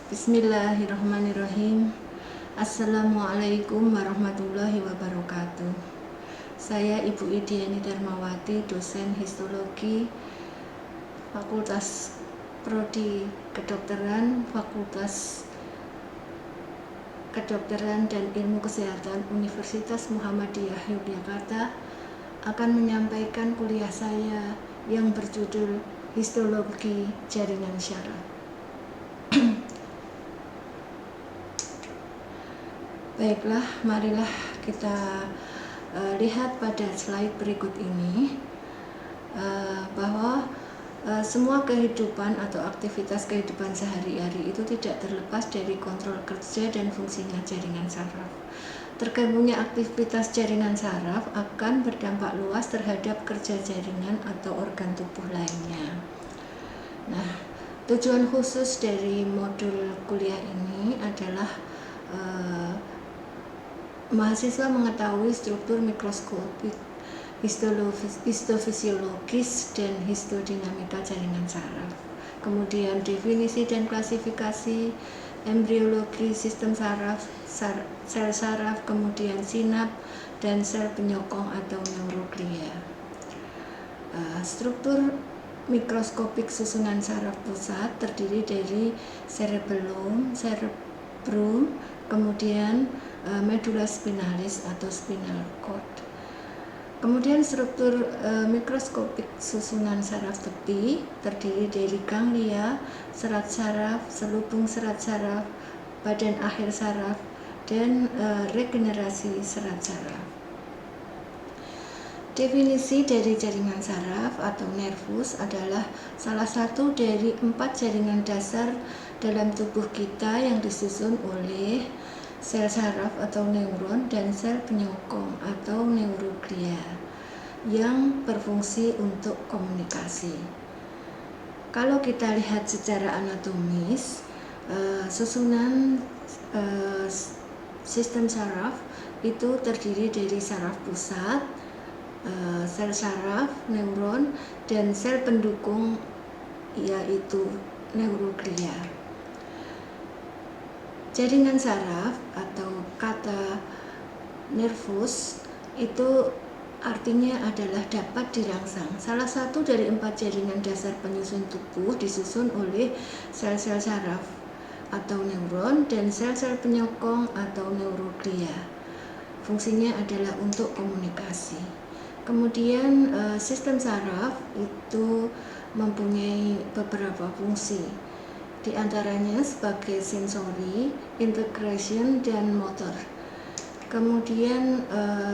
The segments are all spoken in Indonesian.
Bismillahirrahmanirrahim. Assalamualaikum warahmatullahi wabarakatuh. Saya Ibu Idiani Darmawati, dosen histologi Fakultas Prodi Kedokteran, Fakultas Kedokteran dan Ilmu Kesehatan Universitas Muhammadiyah Yogyakarta, akan menyampaikan kuliah saya yang berjudul Histologi Jaringan Syaraf. Baiklah, marilah kita lihat pada slide berikut ini bahwa semua kehidupan atau aktivitas kehidupan sehari-hari itu tidak terlepas dari kontrol kerja dan fungsinya jaringan saraf. Tergabungnya aktivitas jaringan saraf akan berdampak luas terhadap kerja jaringan atau organ tubuh lainnya. Nah, tujuan khusus dari modul kuliah ini adalah mahasiswa mengetahui struktur mikroskopik, histofisiologis, dan histodinamika jaringan saraf. Kemudian definisi dan klasifikasi, embriologi sistem saraf, sel saraf, kemudian sinap, dan sel penyokong atau neuroglia. Struktur mikroskopik susunan saraf pusat terdiri dari cerebellum, kemudian medula spinalis atau spinal cord. Kemudian struktur mikroskopik susunan saraf tepi terdiri dari ganglia, serat saraf, selubung serat saraf, badan akhir saraf, dan regenerasi serat saraf. Definisi dari jaringan saraf atau nervus adalah salah satu dari 4 jaringan dasar dalam tubuh kita yang disusun oleh sel saraf atau neuron dan sel penyokong atau neuroglia yang berfungsi untuk komunikasi. Kalau kita lihat secara anatomis, susunan sistem saraf itu terdiri dari saraf pusat, sel saraf, neuron, dan sel pendukung yaitu neuroglia. Jaringan saraf atau kata nervus itu artinya adalah dapat dirangsang. Salah satu dari 4 jaringan dasar penyusun tubuh disusun oleh sel-sel saraf atau neuron dan sel-sel penyokong atau neuroglia. Fungsinya adalah untuk komunikasi. Kemudian sistem saraf itu mempunyai beberapa fungsi. Di antaranya sebagai sensori, integration, dan motor. Kemudian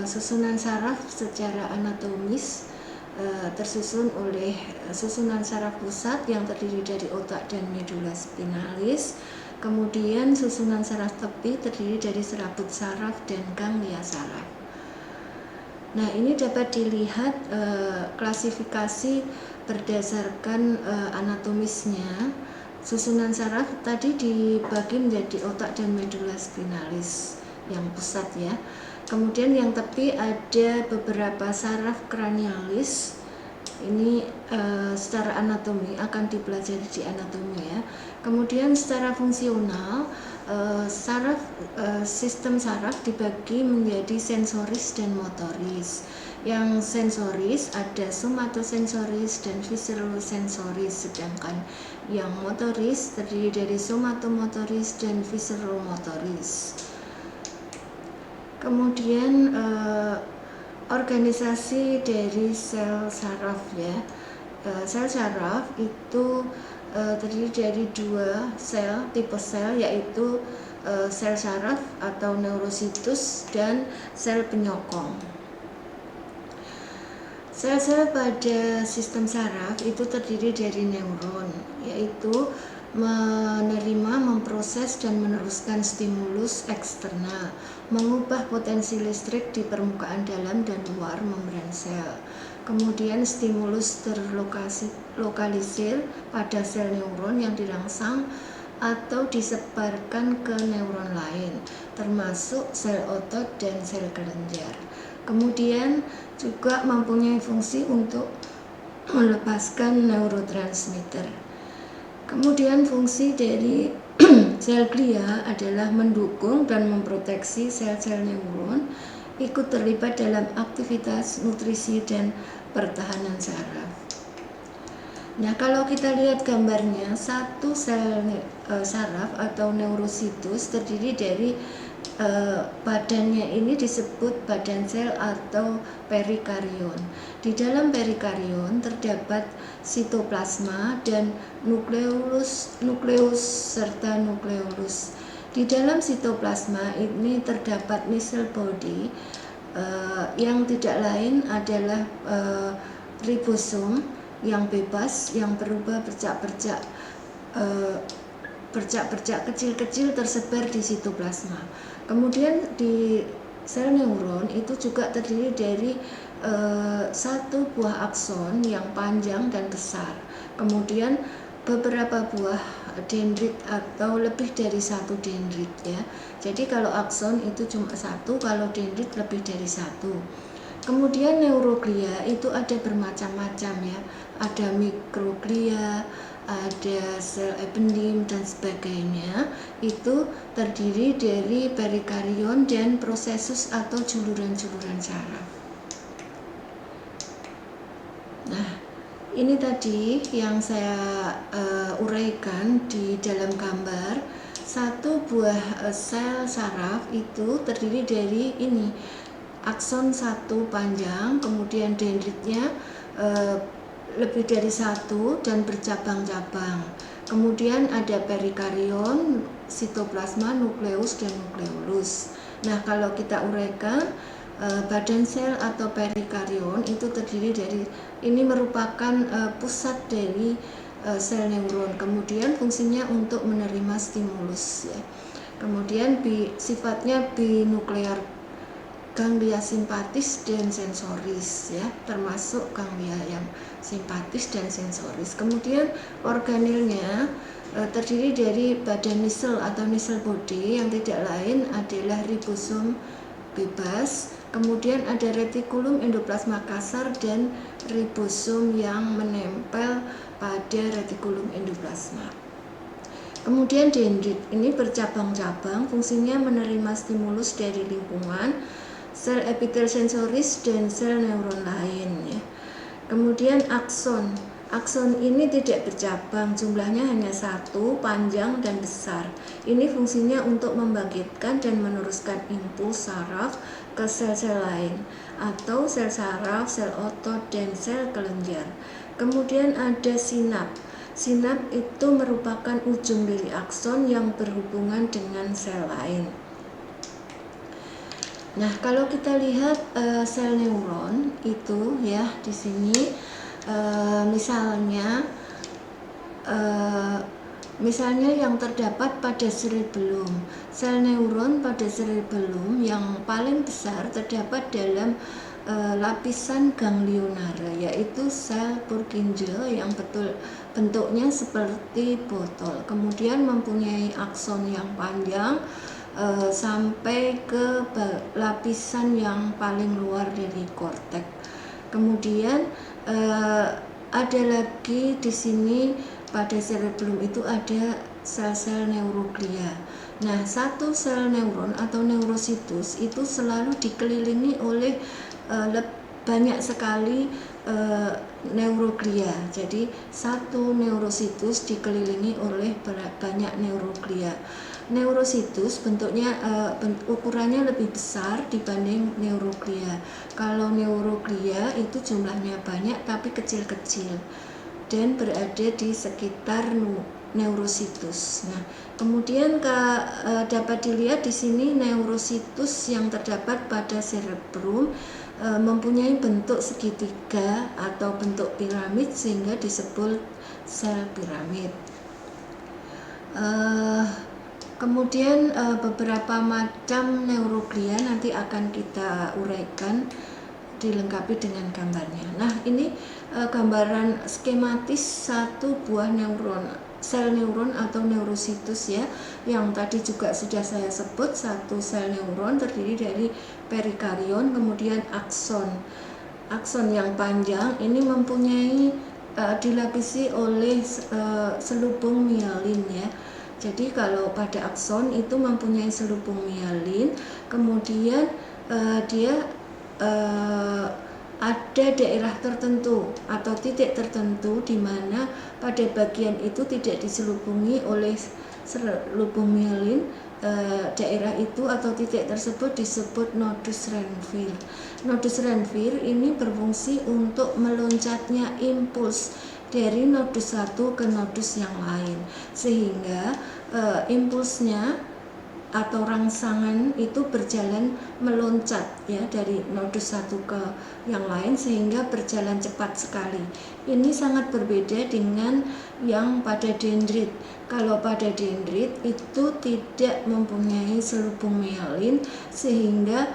susunan saraf secara anatomis tersusun oleh susunan saraf pusat yang terdiri dari otak dan medula spinalis. Kemudian susunan saraf tepi terdiri dari serabut saraf dan ganglia saraf. Nah, ini dapat dilihat klasifikasi berdasarkan anatomisnya. Susunan saraf tadi dibagi menjadi otak dan medula spinalis yang pusat ya. Kemudian yang tepi ada beberapa saraf kranialis. Ini secara anatomi akan dipelajari di anatomi ya. Kemudian secara fungsional sistem saraf dibagi menjadi sensoris dan motoris. Yang sensoris ada somatosensoris dan viscerosensoris, sedangkan yang motoris terdiri dari somatomotoris dan visceromotoris. Kemudian organisasi dari sel saraf ya. Sel saraf itu terdiri dari 2 sel, tipe sel, yaitu sel saraf atau neurositus dan sel penyokong. Sel-sel pada sistem saraf itu terdiri dari neuron, yaitu menerima, memproses, dan meneruskan stimulus eksternal, mengubah potensi listrik di permukaan dalam dan luar membran sel. Kemudian stimulus terlokalisir pada sel neuron yang dirangsang atau disebarkan ke neuron lain, termasuk sel otot dan sel kelenjar. Kemudian juga mempunyai fungsi untuk melepaskan neurotransmitter. Kemudian fungsi dari Sel glia adalah mendukung dan memproteksi sel-sel neuron ikut terlibat dalam aktivitas nutrisi dan pertahanan saraf. Nah, kalau kita lihat gambarnya, satu sel saraf atau neurositus terdiri dari badannya ini disebut badan sel atau perikarion. Di dalam perikarion terdapat sitoplasma dan nukleus serta nukleolus. Di dalam sitoplasma ini terdapat misel body yang tidak lain adalah ribosom yang bebas yang berubah bercak-bercak kecil-kecil tersebar di sitoplasma. Kemudian di sel neuron itu juga terdiri dari satu buah akson yang panjang dan besar. Kemudian beberapa buah dendrit atau lebih dari satu dendrit ya. Jadi kalau akson itu cuma satu, kalau dendrit lebih dari satu. Kemudian neuroglia itu ada bermacam-macam ya. Ada mikroglia, ada sel ependim dan sebagainya. Itu terdiri dari perikarion dan prosesus atau juluran-juluran saraf. Nah, ini tadi yang saya uraikan di dalam gambar. Satu buah sel saraf itu terdiri dari ini, akson satu panjang, kemudian dendritnya lebih dari satu dan bercabang-cabang. Kemudian ada perikarion, sitoplasma, nukleus dan nukleolus. Nah, kalau kita uraikan, badan sel atau perikarion itu terdiri dari, ini merupakan pusat dari sel neuron. Kemudian fungsinya untuk menerima stimulus ya. Kemudian sifatnya binuklear, ganglia simpatis dan sensoris ya, termasuk ganglia yang simpatis dan sensoris. Kemudian organelnya terdiri dari badan misel atau misel body yang tidak lain adalah ribosom bebas. Kemudian ada retikulum endoplasma kasar dan ribosom yang menempel pada retikulum endoplasma. Kemudian dendrit ini bercabang-cabang, fungsinya menerima stimulus dari lingkungan, sel epitel sensoris dan sel neuron lain ya. Kemudian akson ini tidak bercabang, jumlahnya hanya satu, panjang dan besar. Ini fungsinya untuk membangkitkan dan meneruskan impuls saraf ke sel-sel lain atau sel saraf, sel otot dan sel kelenjar. Kemudian ada sinap itu merupakan ujung dari akson yang berhubungan dengan sel lain. Nah, kalau kita lihat sel neuron itu ya di sini misalnya yang terdapat pada cerebellum. Sel neuron pada cerebellum yang paling besar terdapat dalam lapisan ganglionara, yaitu sel Purkinje yang bentuknya seperti botol. Kemudian mempunyai akson yang panjang sampai ke lapisan yang paling luar dari korteks. Kemudian ada lagi di sini pada cerebellum itu ada sel-sel neuroglia. Nah, satu sel neuron atau neurositus itu selalu dikelilingi oleh banyak sekali neuroglia. Jadi satu neurositus dikelilingi oleh banyak neuroglia. Neurositus bentuknya ukurannya lebih besar dibanding neuroglia. Kalau neuroglia itu jumlahnya banyak tapi kecil-kecil dan berada di sekitar neurositus. Nah, kemudian dapat dilihat di sini neurositus yang terdapat pada cerebrum mempunyai bentuk segitiga atau bentuk piramid sehingga disebut sel piramid. Kemudian beberapa macam neuroglia nanti akan kita uraikan dilengkapi dengan gambarnya. Nah, ini gambaran skematis satu buah sel neuron atau neurositus ya, yang tadi juga sudah saya sebut. Satu sel neuron terdiri dari perikarion, kemudian akson yang panjang ini mempunyai dilapisi oleh selubung mielin ya. Jadi kalau pada akson itu mempunyai selubung mielin, kemudian dia ada daerah tertentu atau titik tertentu di mana pada bagian itu tidak diselubungi oleh selubung mielin. Daerah itu atau titik tersebut disebut nodus Renvir. Nodus Renvir ini berfungsi untuk meloncatnya impuls dari nodus satu ke nodus yang lain, sehingga impulsnya atau rangsangan itu berjalan meloncat ya dari nodus satu ke yang lain sehingga berjalan cepat sekali. Ini sangat berbeda dengan yang pada dendrit. Kalau pada dendrit itu tidak mempunyai selubung mielin sehingga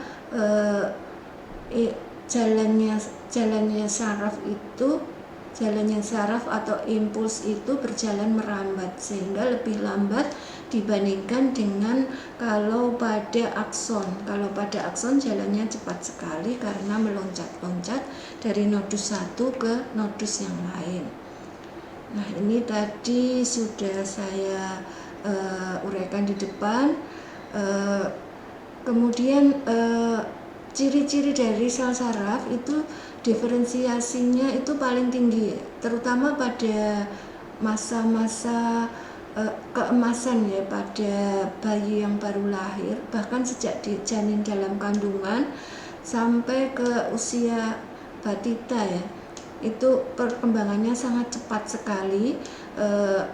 jalannya saraf atau impuls itu berjalan merambat sehingga lebih lambat dibandingkan dengan kalau pada akson. Kalau pada akson jalannya cepat sekali karena meloncat-loncat dari nodus satu ke nodus yang lain. Nah, ini tadi sudah saya uraikan di depan. Kemudian ciri-ciri dari sel saraf itu diferensiasinya itu paling tinggi, terutama pada masa-masa keemasan ya, pada bayi yang baru lahir, bahkan sejak di janin dalam kandungan sampai ke usia batita ya, itu perkembangannya sangat cepat sekali,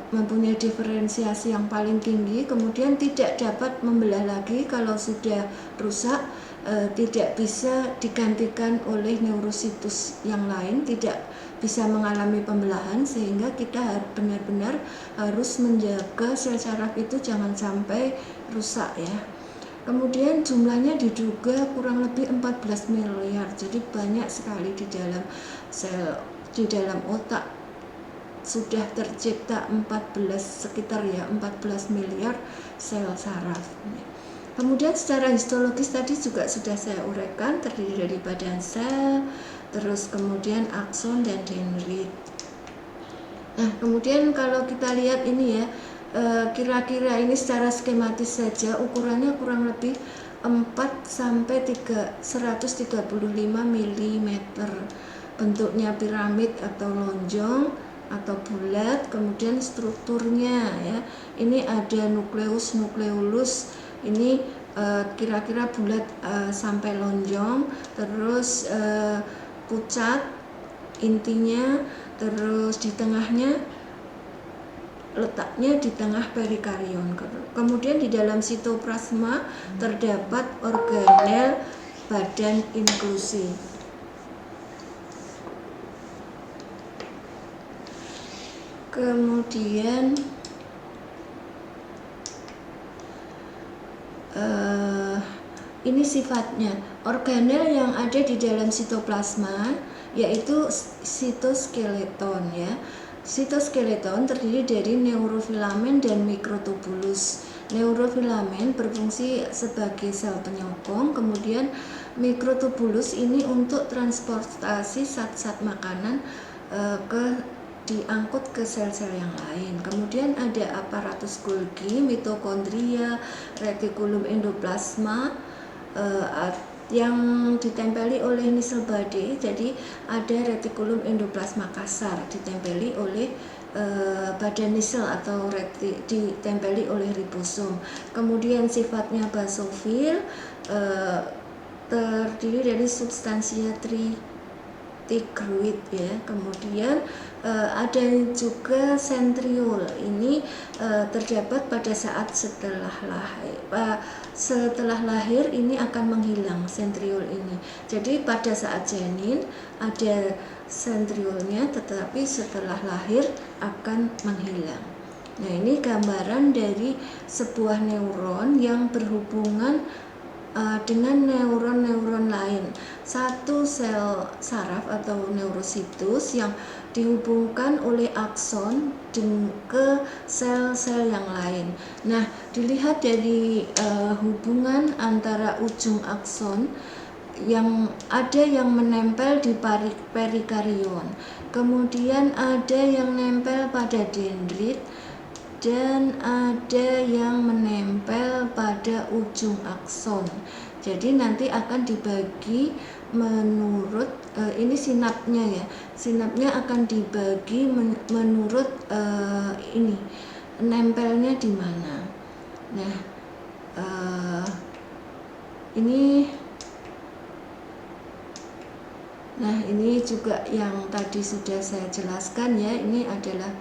mempunyai diferensiasi yang paling tinggi, kemudian tidak dapat membelah lagi kalau sudah rusak. Tidak bisa digantikan oleh neurositus yang lain, tidak bisa mengalami pembelahan, sehingga kita benar-benar harus menjaga sel saraf itu jangan sampai rusak ya. Kemudian jumlahnya diduga kurang lebih 14 miliar, jadi banyak sekali di dalam sel, di dalam otak sudah tercipta sekitar 14 miliar sel saraf. Kemudian secara histologis tadi juga sudah saya uraikan, terdiri dari badan sel, terus kemudian akson dan dendrit. Nah, kemudian kalau kita lihat ini ya, kira-kira ini secara skematis saja, ukurannya kurang lebih 4-135 mm, bentuknya piramid atau lonjong atau bulat. Kemudian strukturnya ya, ini ada nukleus, ini kira-kira bulat sampai lonjong, terus pucat intinya, terus di tengahnya letaknya di tengah perikarion. Kemudian di dalam sitoplasma terdapat organel badan inklusi. Kemudian ini sifatnya organel yang ada di dalam sitoplasma yaitu sitoskeleton ya. Sitoskeleton terdiri dari neurofilamen dan mikrotubulus. Neurofilamen berfungsi sebagai sel penyokong, kemudian mikrotubulus ini untuk transportasi zat-zat makanan diangkut ke sel-sel yang lain. Kemudian ada aparatus Golgi, mitokondria, retikulum endoplasma yang ditempeli oleh nisel body. Jadi ada retikulum endoplasma kasar ditempeli oleh badan nisel atau ditempeli oleh ribosom. Kemudian sifatnya basofil, terdiri dari substansia tigroid ya. Kemudian ada juga sentriol, ini terdapat pada saat setelah lahir ini akan menghilang sentriol ini. Jadi pada saat janin ada sentriolnya, tetapi setelah lahir akan menghilang. Nah, ini gambaran dari sebuah neuron yang berhubungan dengan neuron-neuron lain. Satu sel saraf atau neurositus yang dihubungkan oleh akson ke sel-sel yang lain. Nah, dilihat dari hubungan antara ujung akson yang ada yang menempel di perikarion, kemudian ada yang nempel pada dendrit, dan ada yang menempel pada ujung akson. Jadi nanti akan dibagi menurut ini sinapnya ya. Sinapnya akan dibagi menurut ini nempelnya di mana. Nah, ini juga yang tadi sudah saya jelaskan ya. Ini adalah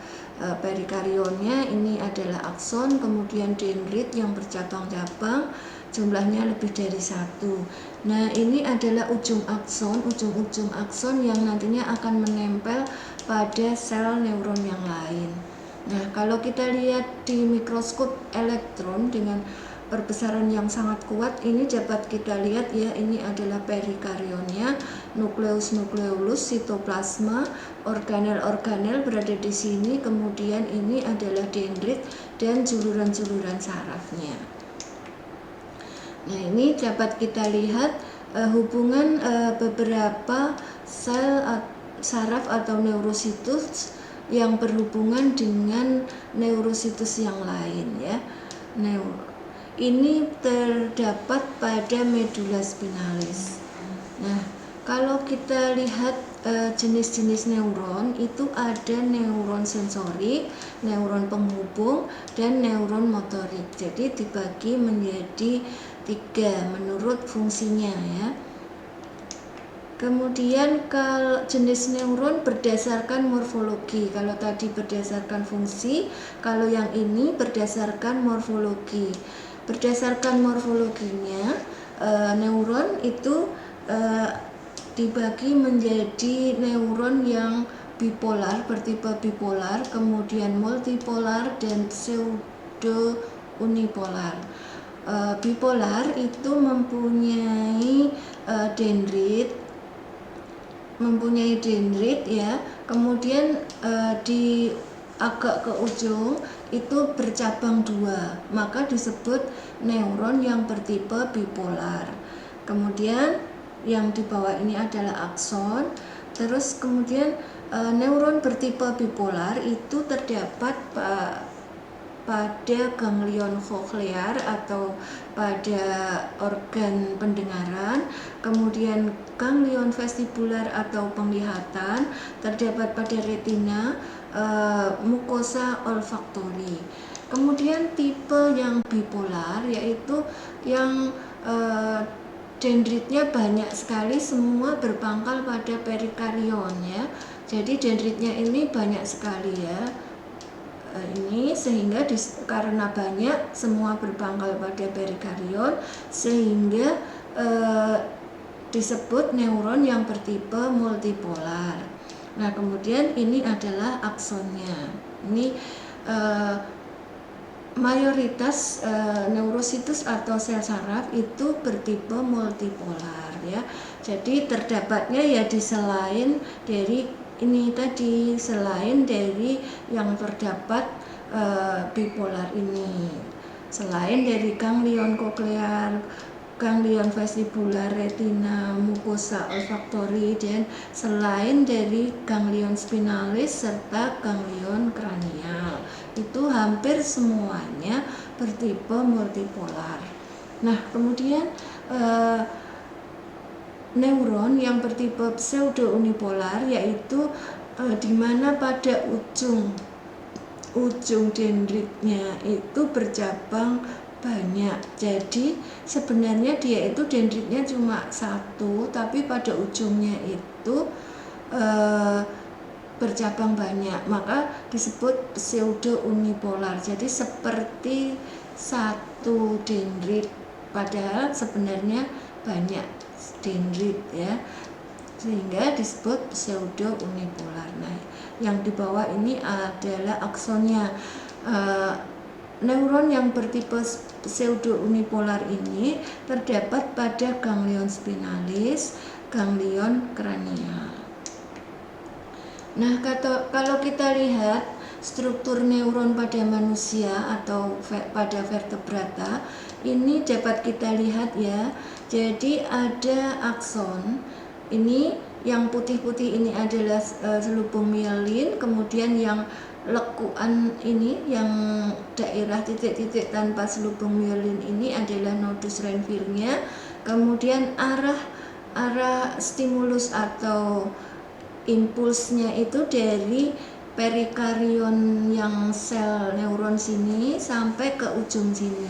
perikarionnya, ini adalah akson, kemudian dendrit yang bercabang-cabang, jumlahnya lebih dari 1. Nah, ini adalah ujung akson yang nantinya akan menempel pada sel neuron yang lain. Nah, kalau kita lihat di mikroskop elektron dengan perbesaran yang sangat kuat, ini dapat kita lihat ya, ini adalah perikarionnya, nukleus, sitoplasma, organel berada di sini, kemudian ini adalah dendrit dan juluran-juluran sarafnya. Nah, ini dapat kita lihat hubungan beberapa sel saraf atau neurositus yang berhubungan dengan neurositus yang lain ya. Ini terdapat pada medula spinalis. Nah, kalau kita lihat jenis-jenis neuron, itu ada neuron sensorik, neuron penghubung, dan neuron motorik. Jadi dibagi menjadi 3 menurut fungsinya ya. Kemudian kalau jenis neuron berdasarkan morfologi, kalau tadi berdasarkan fungsi, kalau yang ini berdasarkan morfologi. Berdasarkan morfologinya, neuron itu dibagi menjadi neuron yang bipolar, bertipe bipolar, kemudian multipolar, dan pseudo unipolar. Bipolar itu mempunyai dendrit ya, kemudian di agak ke ujung itu bercabang 2, maka disebut neuron yang bertipe bipolar. Kemudian yang di bawah ini adalah akson. Terus kemudian neuron bertipe bipolar itu terdapat pada ganglion koklear atau pada organ pendengaran, kemudian ganglion vestibular atau penglihatan, terdapat pada retina, mukosa olfaktori. Kemudian tipe yang bipolar yaitu yang dendritnya banyak sekali, semua berpangkal pada perikarion ya. Jadi dendritnya ini banyak sekali ya. Ini sehingga karena banyak semua berpangkal pada perikarion, sehingga disebut neuron yang bertipe multipolar. Nah, kemudian ini adalah aksonnya. Ini mayoritas neurositus atau sel saraf itu bertipe multipolar ya. Jadi terdapatnya ya di selain dari ini tadi, selain dari yang terdapat bipolar ini, selain dari ganglion koklear, ganglion vestibular, retina, mukosa olfaktori, dan selain dari ganglion spinalis serta ganglion kranial. Itu hampir semuanya bertipe multipolar. Nah, kemudian neuron yang bertipe pseudo unipolar yaitu di mana pada ujung dendritnya itu bercabang banyak. Jadi sebenarnya dia itu dendritnya cuma 1, tapi pada ujungnya itu bercabang banyak, maka disebut pseudo unipolar. Jadi seperti satu dendrit, padahal sebenarnya banyak dendrit ya, sehingga disebut pseudo unipolar. Nah, yang di bawah ini adalah aksonnya. Neuron yang bertipe pseudo unipolar ini terdapat pada ganglion spinalis, ganglion kranial. Nah, kalau kita lihat struktur neuron pada manusia atau pada vertebrata, ini dapat kita lihat ya. Jadi ada akson, ini yang putih-putih ini adalah selubung mielin, kemudian yang lekuan ini yang daerah titik-titik tanpa selubung myelin ini adalah nodus Renville-nya. Kemudian arah stimulus atau impulsnya itu dari perikarion yang sel neuron sini sampai ke ujung sini.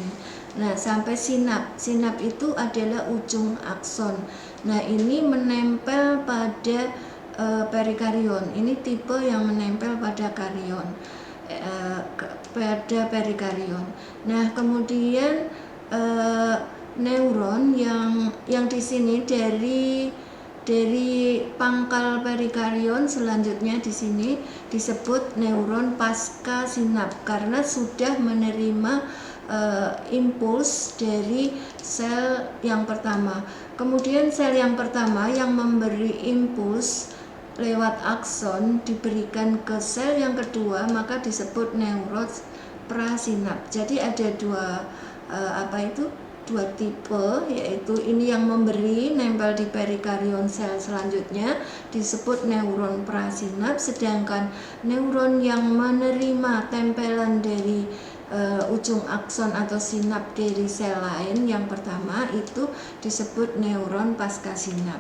Nah, sampai sinap. Sinap itu adalah ujung akson. Nah, ini menempel pada perikarion. Ini tipe yang menempel pada karion, pada perikarion. Nah, kemudian neuron yang di sini dari pangkal perikarion selanjutnya di sini disebut neuron pasca sinap karena sudah menerima impuls dari sel yang pertama. Kemudian sel yang pertama yang memberi impuls lewat akson diberikan ke sel yang kedua, maka disebut neuron prasinap. Jadi ada dua tipe, yaitu ini yang memberi nempel di perikarion sel selanjutnya disebut neuron prasinap, sedangkan neuron yang menerima tempelan dari ujung akson atau sinap dari sel lain yang pertama itu disebut neuron pasca sinap.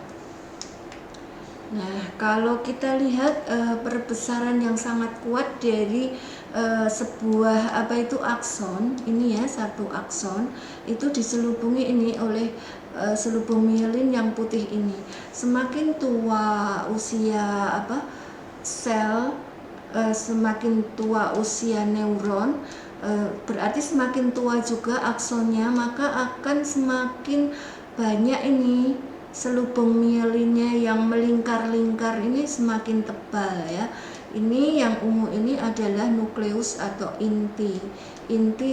Nah, kalau kita lihat perbesaran yang sangat kuat dari sebuah akson ini ya, satu akson itu diselubungi ini oleh selubung myelin yang putih ini. Semakin tua usia sel, semakin tua usia neuron, berarti semakin tua juga aksonnya, maka akan semakin banyak ini selubung myelinnya yang melingkar-lingkar ini semakin tebal ya. Ini yang ungu ini adalah nukleus atau inti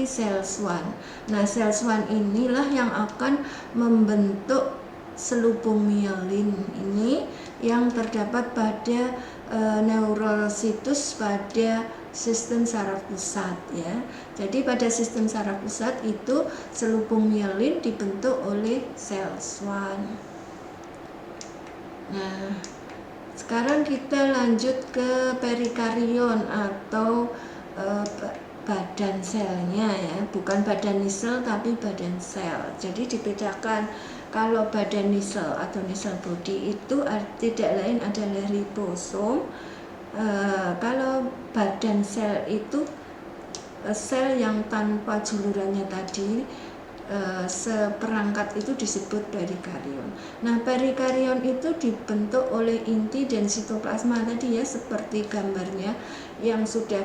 sel swan. Nah, sel swan inilah yang akan membentuk selubung myelin ini yang terdapat pada neurositus pada sistem saraf pusat ya. Jadi pada sistem saraf pusat itu selubung myelin dibentuk oleh sel swan. Nah, sekarang kita lanjut ke perikarion atau badan selnya ya, bukan badan nisel tapi badan sel. Jadi dibedakan, kalau badan nisel atau nisel body itu tidak lain adalah ribosom. Kalau badan sel itu sel yang tanpa julurannya tadi, seperangkat itu disebut perikarion. Nah, perikarion itu dibentuk oleh inti dan sitoplasma tadi ya, seperti gambarnya yang sudah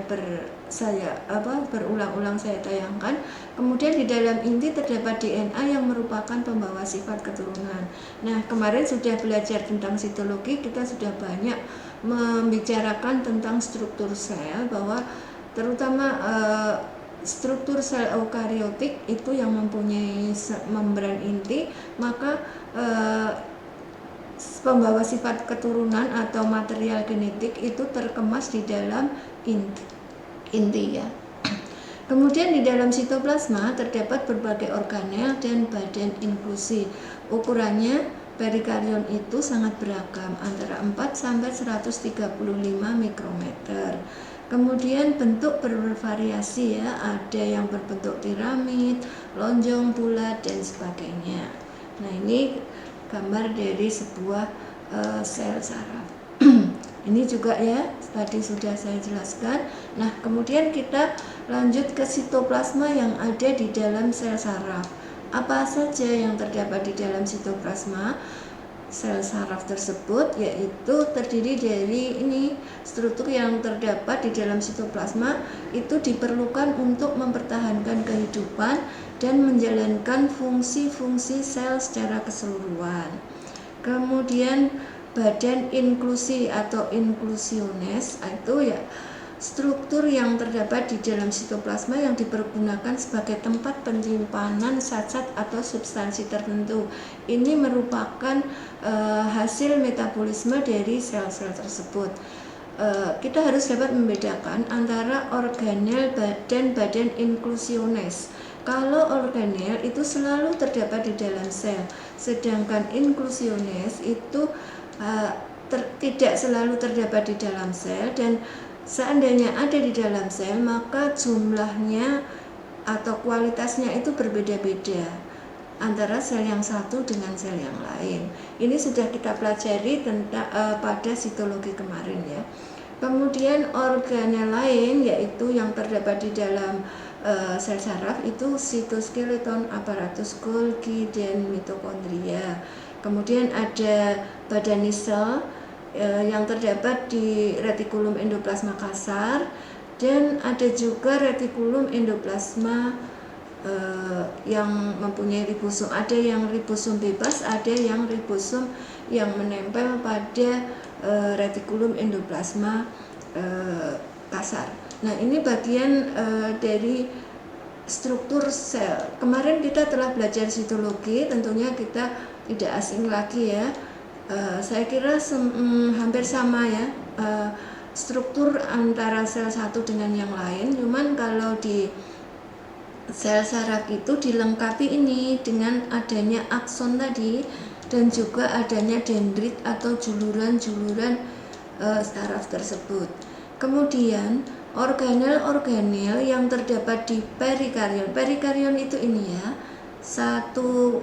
berulang-ulang saya tayangkan. Kemudian di dalam inti terdapat DNA yang merupakan pembawa sifat keturunan. Nah, kemarin sudah belajar tentang sitologi, kita sudah banyak membicarakan tentang struktur sel, bahwa terutama struktur sel eukariotik itu yang mempunyai membran inti, maka pembawa sifat keturunan atau material genetik itu terkemas di dalam inti ya. Kemudian di dalam sitoplasma terdapat berbagai organel dan badan inklusi. Ukurannya perikarion itu sangat beragam, antara 4 sampai 135 mikrometer. Kemudian bentuk bervariasi ya, ada yang berbentuk piramid, lonjong, bulat, dan sebagainya. Nah, ini gambar dari sebuah sel saraf. Ini juga ya, tadi sudah saya jelaskan. Nah, kemudian kita lanjut ke sitoplasma yang ada di dalam sel saraf. Apa saja yang terdapat di dalam sitoplasma sel saraf tersebut, yaitu terdiri dari ini struktur yang terdapat di dalam sitoplasma itu diperlukan untuk mempertahankan kehidupan dan menjalankan fungsi-fungsi sel secara keseluruhan. Kemudian badan inklusi atau inklusiones itu ya struktur yang terdapat di dalam sitoplasma yang dipergunakan sebagai tempat penyimpanan zat-zat atau substansi tertentu. Ini merupakan hasil metabolisme dari sel-sel tersebut. Kita harus dapat membedakan antara organel dan badan inklusiones. Kalau organel itu selalu terdapat di dalam sel, sedangkan inklusiones itu tidak selalu terdapat di dalam sel, dan seandainya ada di dalam sel, maka jumlahnya atau kualitasnya itu berbeda-beda antara sel yang satu dengan sel yang lain. Ini sudah kita pelajari tentang pada sitologi kemarin ya. Kemudian organel lain yaitu yang terdapat di dalam sel saraf itu sitoskeleton, aparatus Golgi, dan mitokondria. Kemudian ada badan sel yang terdapat di retikulum endoplasma kasar, dan ada juga retikulum endoplasma yang mempunyai ribosom. Ada yang ribosom bebas, ada yang ribosom yang menempel pada retikulum endoplasma kasar. Nah, ini bagian dari struktur sel. Kemarin kita telah belajar sitologi, tentunya kita tidak asing lagi ya. Saya kira hampir sama ya struktur antara sel satu dengan yang lain. Cuman kalau di sel saraf itu dilengkapi ini dengan adanya akson tadi, dan juga adanya dendrit atau juluran-juluran saraf tersebut. Kemudian organel-organel yang terdapat di perikarion. Perikarion itu ini ya, satu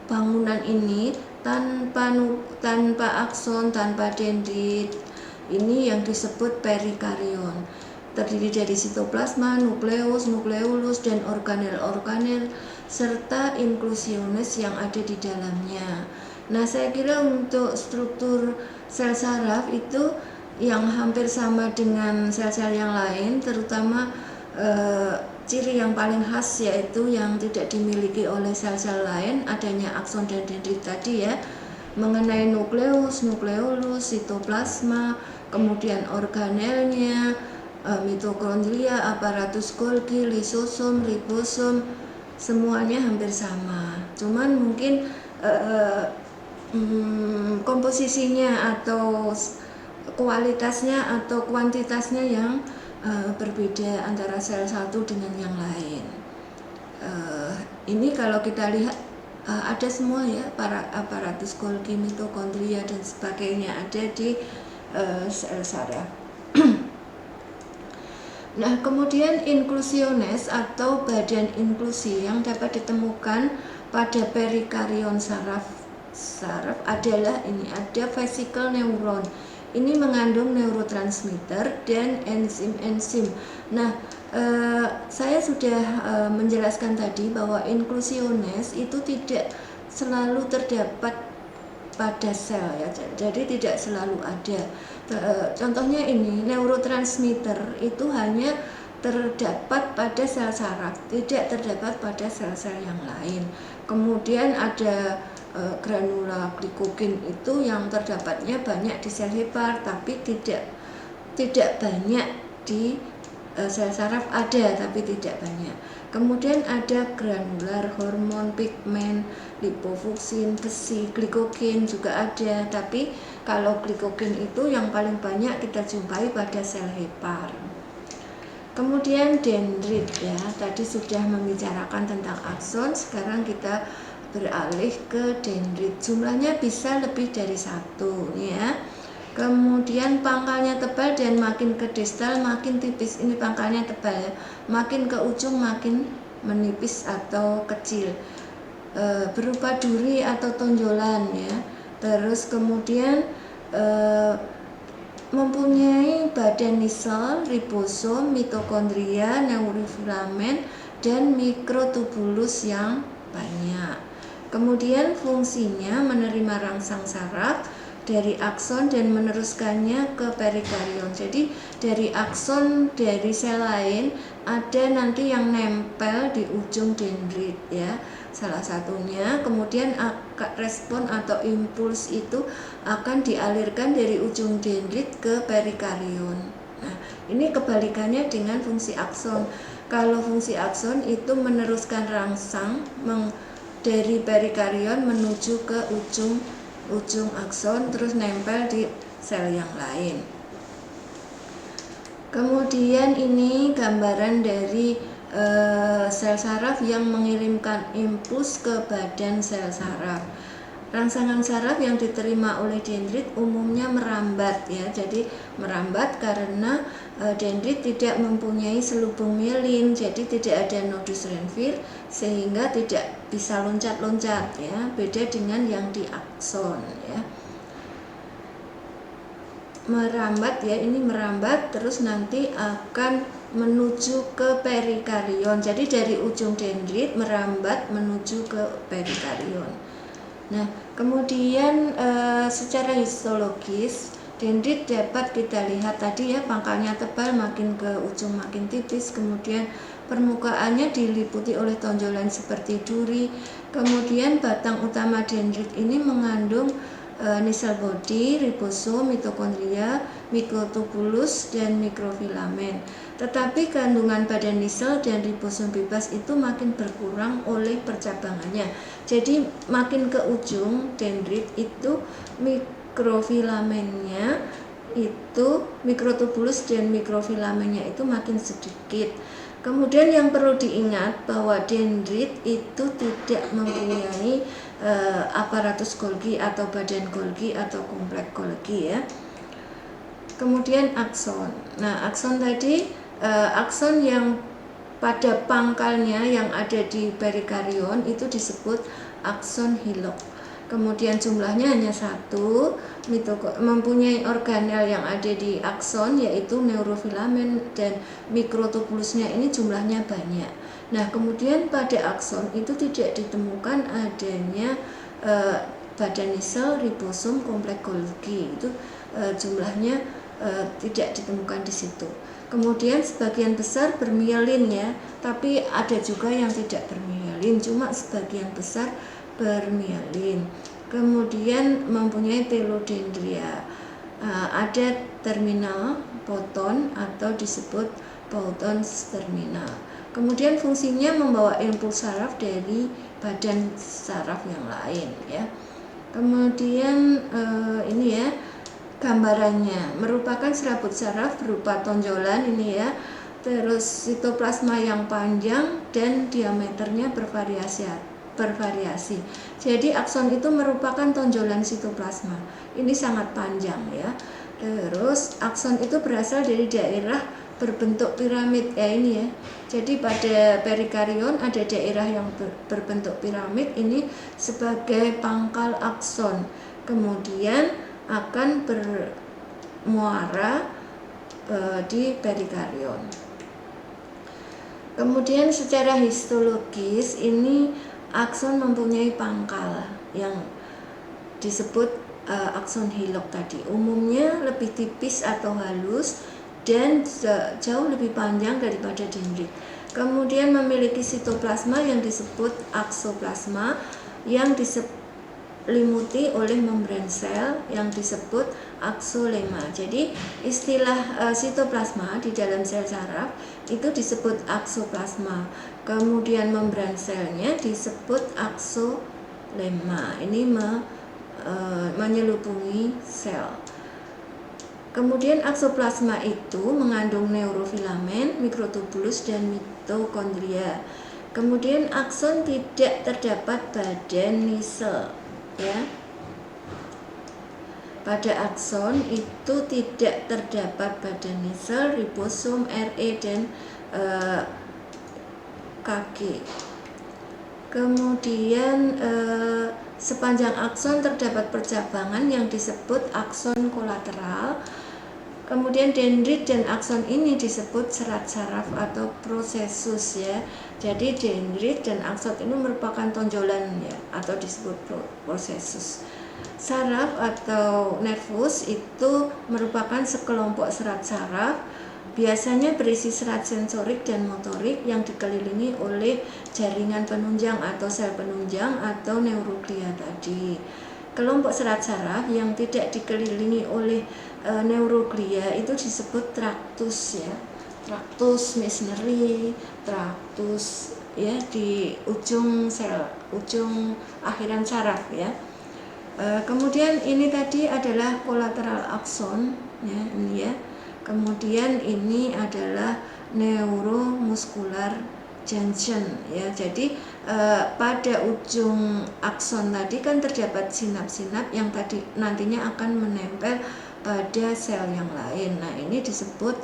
bangunan ini tanpa akson, tanpa dendrit. Ini yang disebut perikarion. Terdiri dari sitoplasma, nukleus, nukleolus, dan organel-organel serta inklusiones yang ada di dalamnya. Nah, saya kira untuk struktur sel saraf itu yang hampir sama dengan sel-sel yang lain, terutama ciri yang paling khas yaitu yang tidak dimiliki oleh sel-sel lain, adanya akson dan dendrit tadi ya. Mengenai nukleus, nukleolus, sitoplasma, kemudian organelnya, mitokondria, aparatus Golgi, lisosom, ribosom, semuanya hampir sama. Cuman mungkin komposisinya atau kualitasnya atau kuantitasnya yang berbeda antara sel satu dengan yang lain. Ini kalau kita lihat ada semua ya, para aparatus Golgi, mitokondria dan sebagainya ada di sel saraf. Nah, kemudian inklusiones atau badan inklusi yang dapat ditemukan pada perikarion saraf adalah ini, ada vesikel neuron. Ini mengandung neurotransmitter dan enzim-enzim. Nah, saya sudah menjelaskan tadi bahwa inklusiones itu tidak selalu terdapat pada sel ya, jadi tidak selalu ada. Contohnya ini, neurotransmitter itu hanya terdapat pada sel saraf, tidak terdapat pada sel-sel yang lain. Kemudian ada granula glikogen itu yang terdapatnya banyak di sel hepar, tapi tidak banyak di sel saraf, ada tapi tidak banyak. Kemudian ada granular, hormon, pigmen, lipofuksin, besi, glikogen juga ada, tapi kalau glikogen itu yang paling banyak kita jumpai pada sel hepar. Kemudian dendrit ya, tadi sudah membicarakan tentang akson, sekarang kita beralih ke dendrit. Jumlahnya bisa lebih dari satu ya. Kemudian pangkalnya tebal dan makin ke distal makin tipis. Ini pangkalnya tebal ya. Makin ke ujung makin menipis atau kecil. Berupa duri atau tonjolan ya. Terus kemudian mempunyai badan sel, ribosom, mitokondria, neurofilament, dan mikrotubulus yang banyak. Kemudian fungsinya menerima rangsang saraf dari akson dan meneruskannya ke perikarion. Jadi dari akson dari sel lain ada nanti yang nempel di ujung dendrit ya, salah satunya. Kemudian respon atau impuls itu akan dialirkan dari ujung dendrit ke perikarion. Nah, ini kebalikannya dengan fungsi akson. Kalau fungsi akson itu meneruskan rangsang dari perikarion menuju ke ujung akson, terus nempel di sel yang lain. Kemudian ini gambaran dari sel saraf yang mengirimkan impuls ke badan sel saraf. Rangsangan saraf yang diterima oleh dendrit umumnya merambat ya. Jadi merambat karena dendrit tidak mempunyai selubung mielin, jadi tidak ada nodus Renvir sehingga tidak bisa loncat-loncat ya. Beda dengan yang di akson ya. Merambat ya, ini merambat terus nanti akan menuju ke perikarion. Jadi dari ujung dendrit merambat menuju ke perikarion. Nah, kemudian secara histologis dendrit dapat kita lihat tadi ya, pangkalnya tebal, makin ke ujung makin tipis, kemudian permukaannya diliputi oleh tonjolan seperti duri. Kemudian batang utama dendrit ini mengandung nisel body, ribosom, mitokondria, mikrotubulus, dan mikrofilamen. Tetapi kandungan pada nisel dan ribosom bebas itu makin berkurang oleh percabangannya. Jadi makin ke ujung dendrit itu mikrofilamennya itu, mikrotubulus dan mikrofilamennya itu makin sedikit. Kemudian yang perlu diingat bahwa dendrit itu tidak mempunyai aparatus Golgi atau badan Golgi atau kompleks Golgi ya. Kemudian akson. Nah, akson tadi akson yang pada pangkalnya yang ada di perikarion itu disebut akson hilok. Kemudian jumlahnya hanya satu, mempunyai organel yang ada di akson yaitu neurofilamen dan mikrotubulusnya ini jumlahnya banyak. Nah, kemudian pada akson itu tidak ditemukan adanya badan nisel, ribosom, kompleks Golgi, itu jumlahnya tidak ditemukan di situ. Kemudian sebagian besar bermielin ya, tapi ada juga yang tidak bermielin, cuma sebagian besar bermielin. Kemudian mempunyai telodendria, ada terminal poton atau disebut Poutons terminal. Kemudian fungsinya membawa impuls saraf dari badan saraf yang lain ya. Kemudian ini ya gambarannya, merupakan serabut saraf berupa tonjolan ini ya, terus sitoplasma yang panjang dan diameternya bervariasi. Jadi akson itu merupakan tonjolan sitoplasma, ini sangat panjang ya. Terus akson itu berasal dari daerah berbentuk piramid ya ini ya. Jadi pada perikarion ada daerah yang berbentuk piramid, ini sebagai pangkal akson. Kemudian akan bermuara di perikarion. Kemudian secara histologis ini akson mempunyai pangkal yang disebut akson hilok tadi. Umumnya lebih tipis atau halus dan jauh lebih panjang daripada dendrit. Kemudian memiliki sitoplasma yang disebut aksoplasma yang diselimuti oleh membran sel yang disebut aksolema. Jadi istilah sitoplasma di dalam sel saraf itu disebut aksoplasma. Kemudian membran selnya disebut aksolema. Ini menyelubungi sel. Kemudian aksoplasma itu mengandung neurofilamen, mikrotubulus, dan mitokondria. Kemudian akson tidak terdapat badan nisel ya. Pada akson itu tidak terdapat badan nisel, ribosom, RE, dan KG. Kemudian sepanjang akson terdapat percabangan yang disebut akson kolateral. Kemudian dendrit dan akson ini disebut serat saraf atau prosesus ya. Jadi dendrit dan akson ini merupakan tonjolan ya, atau disebut prosesus. Saraf atau nervus itu merupakan sekelompok serat saraf, biasanya berisi serat sensorik dan motorik yang dikelilingi oleh jaringan penunjang atau sel penunjang atau neuroglia tadi. Kelompok serat saraf yang tidak dikelilingi oleh neuroglia itu disebut traktus ya. Traktus Meissneri, traktus ya di ujung sel, ujung akhiran saraf ya. Kemudian ini tadi adalah kolateral akson ya, ini ya. Kemudian ini adalah neuromuskular junction ya. Jadi pada ujung akson tadi kan terdapat sinap-sinap yang tadi nantinya akan menempel pada sel yang lain. Nah, ini disebut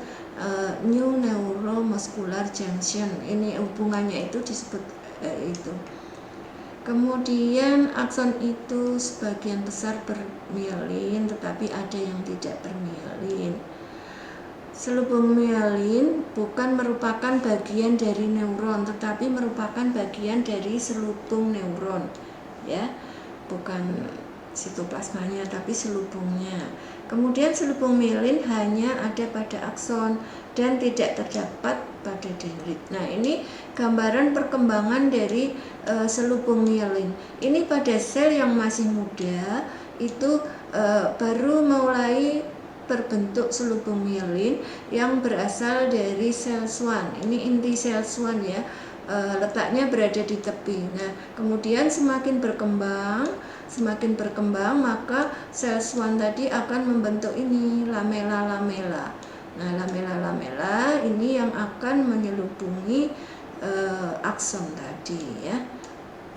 new neuromuscular junction. Ini hubungannya itu disebut itu. Kemudian akson itu sebagian besar bermielin, tetapi ada yang tidak bermielin. Selubung mielin bukan merupakan bagian dari neuron, tetapi merupakan bagian dari selubung neuron, ya, bukan sitoplasmanya, tapi selubungnya. Kemudian selubung mielin hanya ada pada akson dan tidak terdapat pada dendrit. Nah, ini gambaran perkembangan dari selubung mielin. Ini pada sel yang masih muda itu baru mulai berbentuk selubung mielin yang berasal dari sel Schwann. Ini inti sel Schwann ya, letaknya berada di tepi. Nah, kemudian semakin berkembang maka sel Schwann tadi akan membentuk ini lamela-lamela. Nah, lamela-lamela ini yang akan menyelubungi akson tadi ya.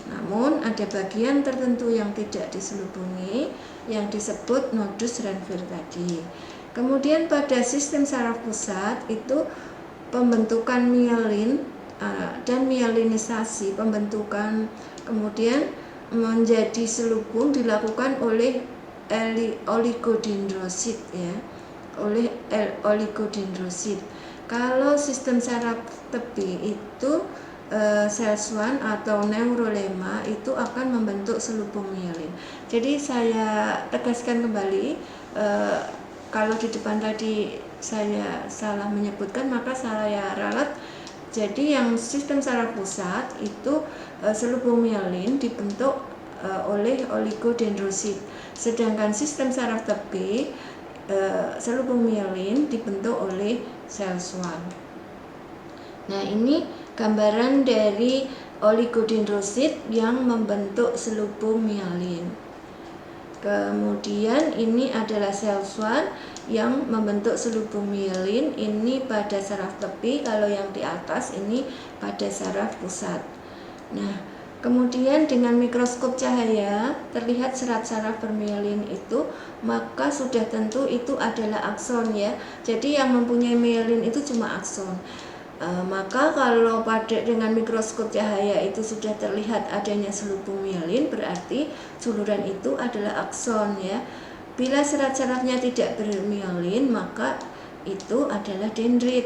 Namun ada bagian tertentu yang tidak diselubungi yang disebut nodus Ranvier tadi. Kemudian pada sistem saraf pusat itu pembentukan mielin dan mielinisasi pembentukan kemudian menjadi selubung dilakukan oleh oligodendrosit ya, oleh oligodendrosit. Kalau sistem saraf tepi itu sel Schwann atau neurolema itu akan membentuk selubung mielin. Jadi saya tegaskan kembali, kalau di depan tadi saya salah menyebutkan maka saya ralat. Jadi yang sistem saraf pusat itu selubung mielin dibentuk oleh oligodendrosit, sedangkan sistem saraf tepi selubung mielin dibentuk oleh sel Schwann. Nah, ini gambaran dari oligodendrosit yang membentuk selubung mielin. Kemudian ini adalah sel Schwann yang membentuk selubung mielin. Ini pada saraf tepi, kalau yang di atas ini pada saraf pusat. Nah, kemudian dengan mikroskop cahaya terlihat serat saraf bermielin itu, maka sudah tentu itu adalah akson ya. Jadi yang mempunyai mielin itu cuma akson. Maka kalau dengan mikroskop cahaya itu sudah terlihat adanya selubung mielin, berarti juluran itu adalah akson ya. Bila serat sarafnya tidak bermielin, maka itu adalah dendrit.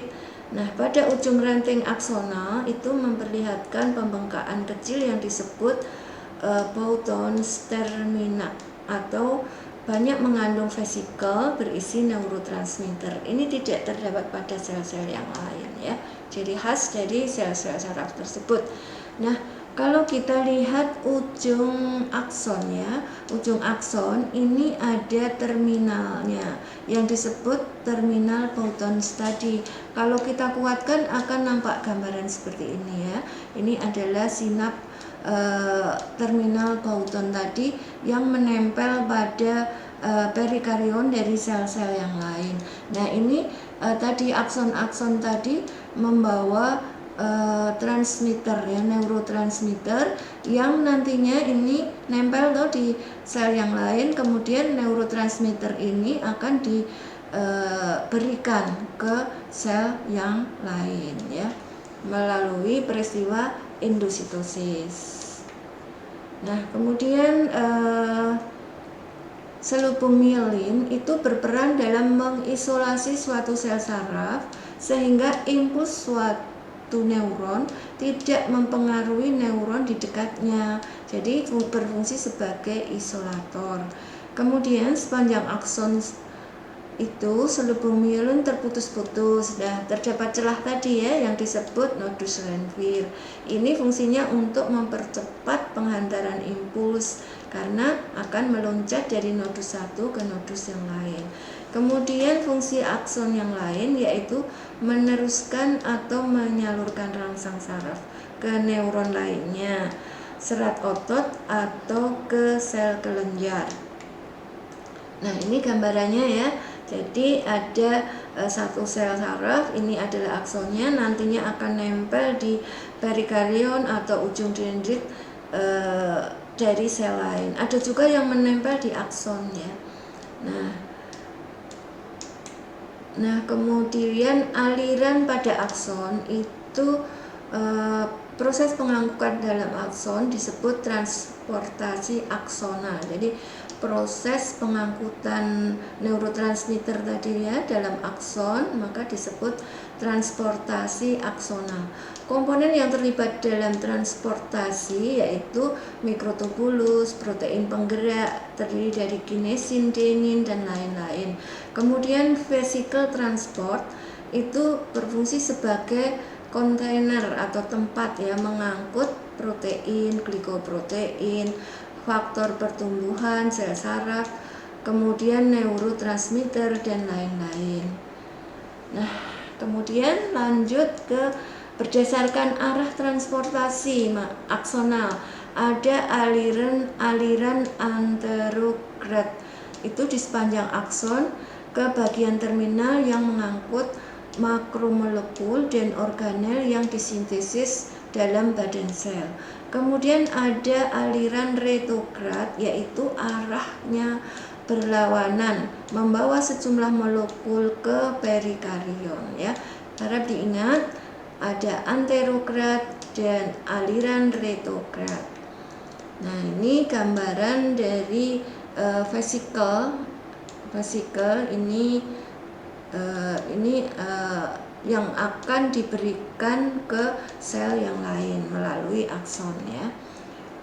Nah, pada ujung ranting aksonal itu memperlihatkan pembengkakan kecil yang disebut boutons termina atau banyak mengandung vesikel berisi neurotransmitter. Ini tidak terdapat pada sel-sel yang lain ya. Jadi khas dari sel-sel saraf tersebut. Nah, kalau kita lihat ujung akson ya, ujung akson ini ada terminalnya yang disebut terminal boutons tadi. Kalau kita kuatkan akan nampak gambaran seperti ini ya. Ini adalah sinap terminal bouton tadi yang menempel pada perikarion dari sel-sel yang lain. Nah, ini tadi akson-akson tadi membawa transmitter ya, neurotransmitter yang nantinya ini nempel tuh di sel yang lain, kemudian neurotransmitter ini akan diberikan ke sel yang lain ya melalui peristiwa endositosis. Nah, kemudian selubung mielin itu berperan dalam mengisolasi suatu sel saraf sehingga impuls suatu neuron tidak mempengaruhi neuron di dekatnya. Jadi berfungsi sebagai isolator. Kemudian sepanjang akson itu selubung mielin terputus-putus. Nah, terdapat celah tadi ya yang disebut nodus Ranvier. Ini fungsinya untuk mempercepat penghantaran impuls karena akan meloncat dari nodus satu ke nodus yang lain. Kemudian fungsi akson yang lain yaitu meneruskan atau menyalurkan rangsang saraf ke neuron lainnya, serat otot atau ke sel kelenjar. Nah, ini gambarannya ya. Jadi ada satu sel saraf, ini adalah aksonnya, nantinya akan nempel di perikarion atau ujung dendrit dari sel lain. Ada juga yang menempel di akson ya. Nah, kemudian aliran pada akson itu proses pengangkutan dalam akson disebut transportasi aksonal. Jadi proses pengangkutan neurotransmitter tadi ya dalam akson maka disebut transportasi aksonal. Komponen yang terlibat dalam transportasi yaitu mikrotubulus, protein penggerak terdiri dari kinesin, denin dan lain-lain. Kemudian vesicle transport itu berfungsi sebagai kontainer atau tempat ya mengangkut protein, glikoprotein, faktor pertumbuhan, sel saraf, kemudian neurotransmitter dan lain-lain. Nah, kemudian lanjut ke berdasarkan arah transportasi aksonal ada aliran anterograd itu di sepanjang akson ke bagian terminal yang mengangkut makromolekul dan organel yang disintesis dalam badan sel. Kemudian ada aliran retrograd yaitu arahnya berlawanan membawa sejumlah molekul ke perikarion ya. Harap diingat ada anterograd dan aliran retrograd. Nah, ini gambaran dari vesicle ini yang akan diberikan ke sel yang lain melalui akson ya.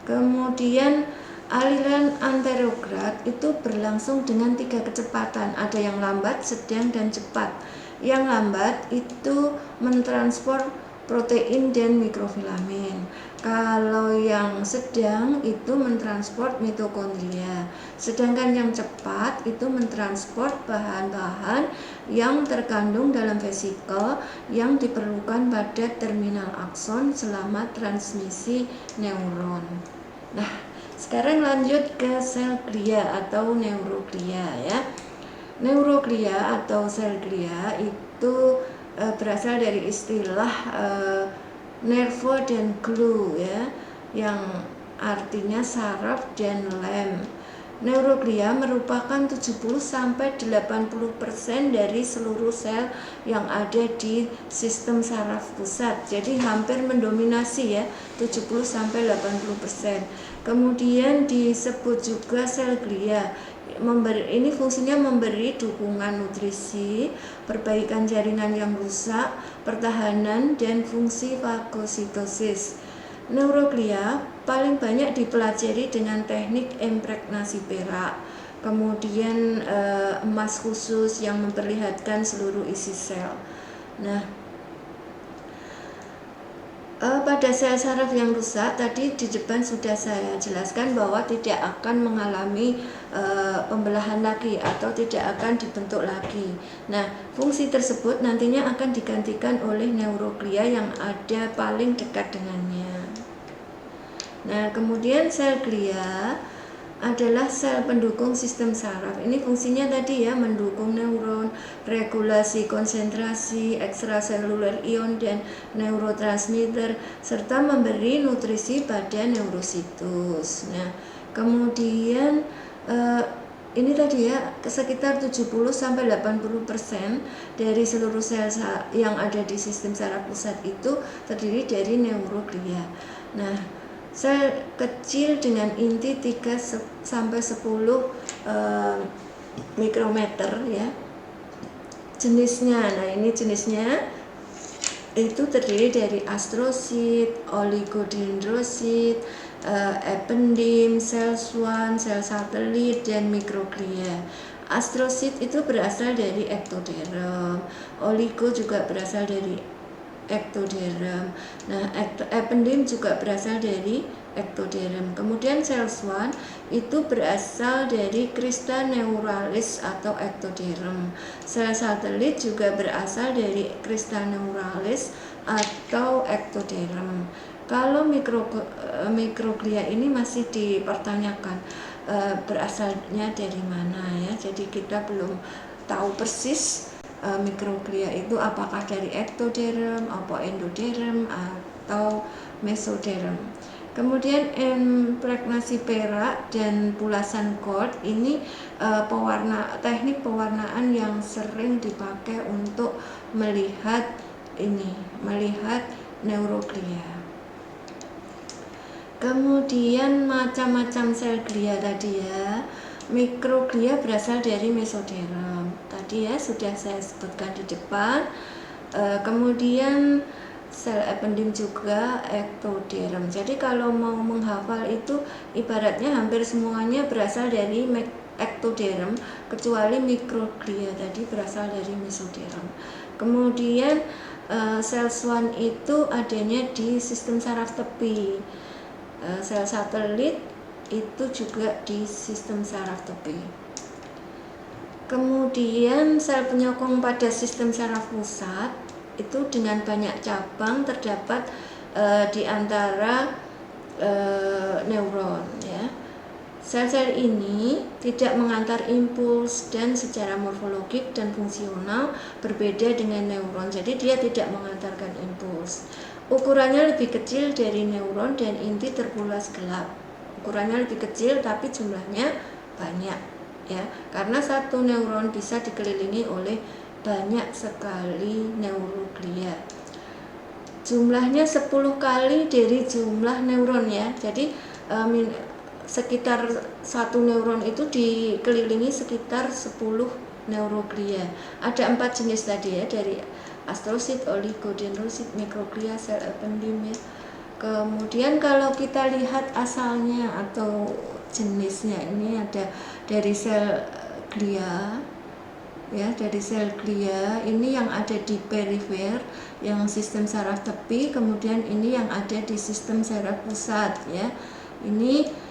Kemudian aliran anterograd itu berlangsung dengan 3 kecepatan, ada yang lambat, sedang dan cepat. Yang lambat itu mentransport protein dan mikrofilamen. Kalau yang sedang itu mentransport mitokondria. Sedangkan yang cepat itu mentransport bahan-bahan yang terkandung dalam vesikel yang diperlukan pada terminal akson selama transmisi neuron. Nah, sekarang lanjut ke sel glia atau neuroglia ya. Neuroglia atau sel glia itu berasal dari istilah nervo dan glue ya, yang artinya saraf dan lem. Neuroglia merupakan 70-80% dari seluruh sel yang ada di sistem saraf pusat. Jadi hampir mendominasi ya, 70-80%. Kemudian disebut juga sel glia. Ini fungsinya memberi dukungan nutrisi, perbaikan jaringan yang rusak, pertahanan, dan fungsi fagositosis. Neuroglia paling banyak dipelajari dengan teknik impregnasi perak, kemudian emas khusus yang memperlihatkan seluruh isi sel. Nah, pada sel saraf yang rusak tadi di depan sudah saya jelaskan bahwa tidak akan mengalami pembelahan lagi atau tidak akan dibentuk lagi. Nah, fungsi tersebut nantinya akan digantikan oleh neuroglia yang ada paling dekat dengannya. Nah, kemudian sel glia adalah sel pendukung sistem saraf. Ini fungsinya tadi ya, mendukung neuron, regulasi konsentrasi, ekstraseluler ion dan neurotransmitter, serta memberi nutrisi pada neurositus. Nah, kemudian ini tadi ya, sekitar 70-80% dari seluruh sel yang ada di sistem saraf pusat itu terdiri dari neuroglia. Nah, sel kecil dengan inti 3-10 mikrometer ya. Jenisnya, nah ini jenisnya itu terdiri dari astrosit, oligodendrosit, ependim, sel swan, sel satelit, dan mikroglia. Astrosit itu berasal dari ektoderm, oligo juga berasal dari ektoderm. Nah, ependim juga berasal dari ektoderm. Kemudian sel swan itu berasal dari crista neuralis atau ektoderm. Sel satelit juga berasal dari crista neuralis atau ektoderm. Kalau mikroglia ini masih dipertanyakan berasalnya dari mana ya. Jadi kita belum tahu persis mikroglia itu apakah dari ektoderm, apa endoderm atau mesoderm. Kemudian impregnasi perak dan pulasan gold ini teknik pewarnaan yang sering dipakai untuk melihat neuroglia. Kemudian macam-macam sel glia tadi ya. Mikroglia berasal dari mesoderm. Tadi ya sudah saya sebutkan di depan. Kemudian sel ependim juga ektoderm. Jadi kalau mau menghafal itu ibaratnya hampir semuanya berasal dari ektoderm kecuali mikroglia tadi berasal dari mesoderm. Kemudian sel Schwann itu adanya di sistem saraf tepi. Sel satelit itu juga di sistem saraf tepi. Kemudian sel penyokong pada sistem saraf pusat itu dengan banyak cabang terdapat di antara neuron ya. Sel-sel ini tidak mengantar impuls dan secara morfologik dan fungsional berbeda dengan neuron. Jadi dia tidak mengantarkan impuls. Ukurannya lebih kecil dari neuron dan inti terpulas gelap. Ukurannya lebih kecil tapi jumlahnya banyak ya. Karena satu neuron bisa dikelilingi oleh banyak sekali neuroglia. Jumlahnya 10 kali dari jumlah neuron ya. Jadi sekitar satu neuron itu dikelilingi sekitar 10 neuroglia. Ada 4 jenis tadi ya, dari astrosit, oligodendrosit, mikroglia, sel ependim ya. Kemudian kalau kita lihat asalnya atau jenisnya ini ada dari sel glia ya, dari sel glia ini yang ada di perifer yang sistem saraf tepi, kemudian ini yang ada di sistem saraf pusat ya. Ini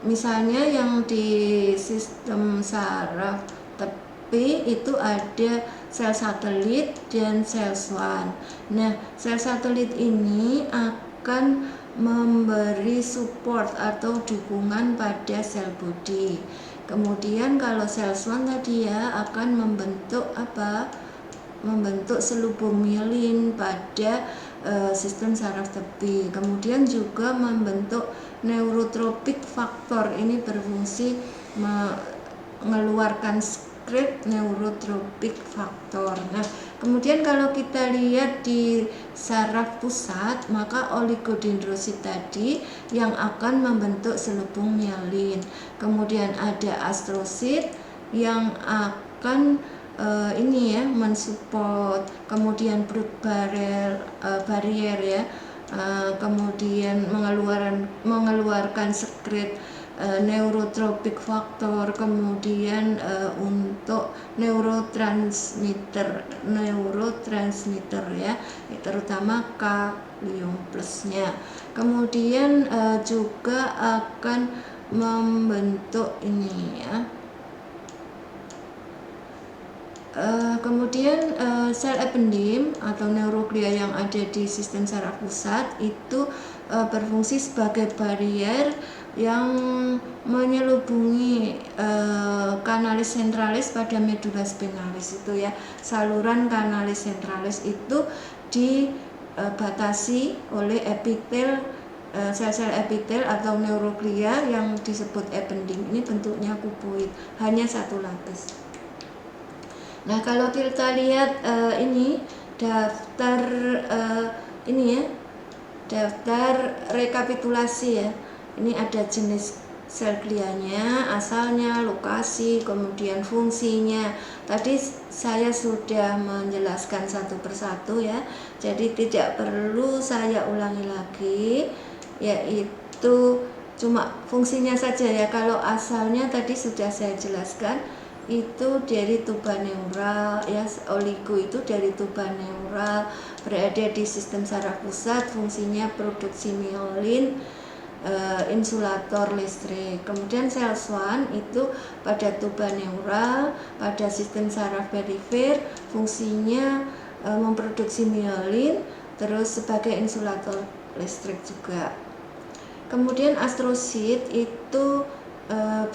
misalnya yang di sistem saraf tepi itu ada sel satelit dan sel Schwann. Nah, sel satelit ini akan memberi support atau dukungan pada sel bodi. Kemudian kalau sel Schwann tadi ya akan membentuk selubung mielin pada sistem saraf tepi. Kemudian juga membentuk neurotropik faktor, ini berfungsi mengeluarkan sekret neurotropik faktor. Nah, kemudian kalau kita lihat di saraf pusat, maka oligodendrosit tadi yang akan membentuk selubung mielin. Kemudian ada astrosit yang akan mensupport, kemudian blood barrier ya, kemudian mengeluarkan sekret neurotropik faktor, kemudian untuk neurotransmitter ya, terutama kalium plusnya. Kemudian juga akan membentuk ini ya. Kemudian sel ependim atau neuroglia yang ada di sistem saraf pusat itu berfungsi sebagai barier yang menyelubungi kanalis sentralis pada medula spinalis itu ya. Saluran kanalis sentralis itu dibatasi oleh epitel, sel-sel epitel atau neuroglia yang disebut ependim. Ini bentuknya kuboid, hanya satu lapis. Nah, kalau kita lihat ini daftar daftar rekapitulasi ya. Ini ada jenis sel glianya, asalnya, lokasi, kemudian fungsinya. Tadi saya sudah menjelaskan satu persatu ya. Jadi tidak perlu saya ulangi lagi, yaitu cuma fungsinya saja ya. Kalau asalnya tadi sudah saya jelaskan, itu dari tuba neural ya, oligo itu dari tuba neural, berada di sistem saraf pusat, fungsinya produksi mielin, insulator listrik. Kemudian sel Schwann itu pada tuba neural, pada sistem saraf perifer, fungsinya memproduksi mielin, terus sebagai insulator listrik juga. Kemudian astrosit itu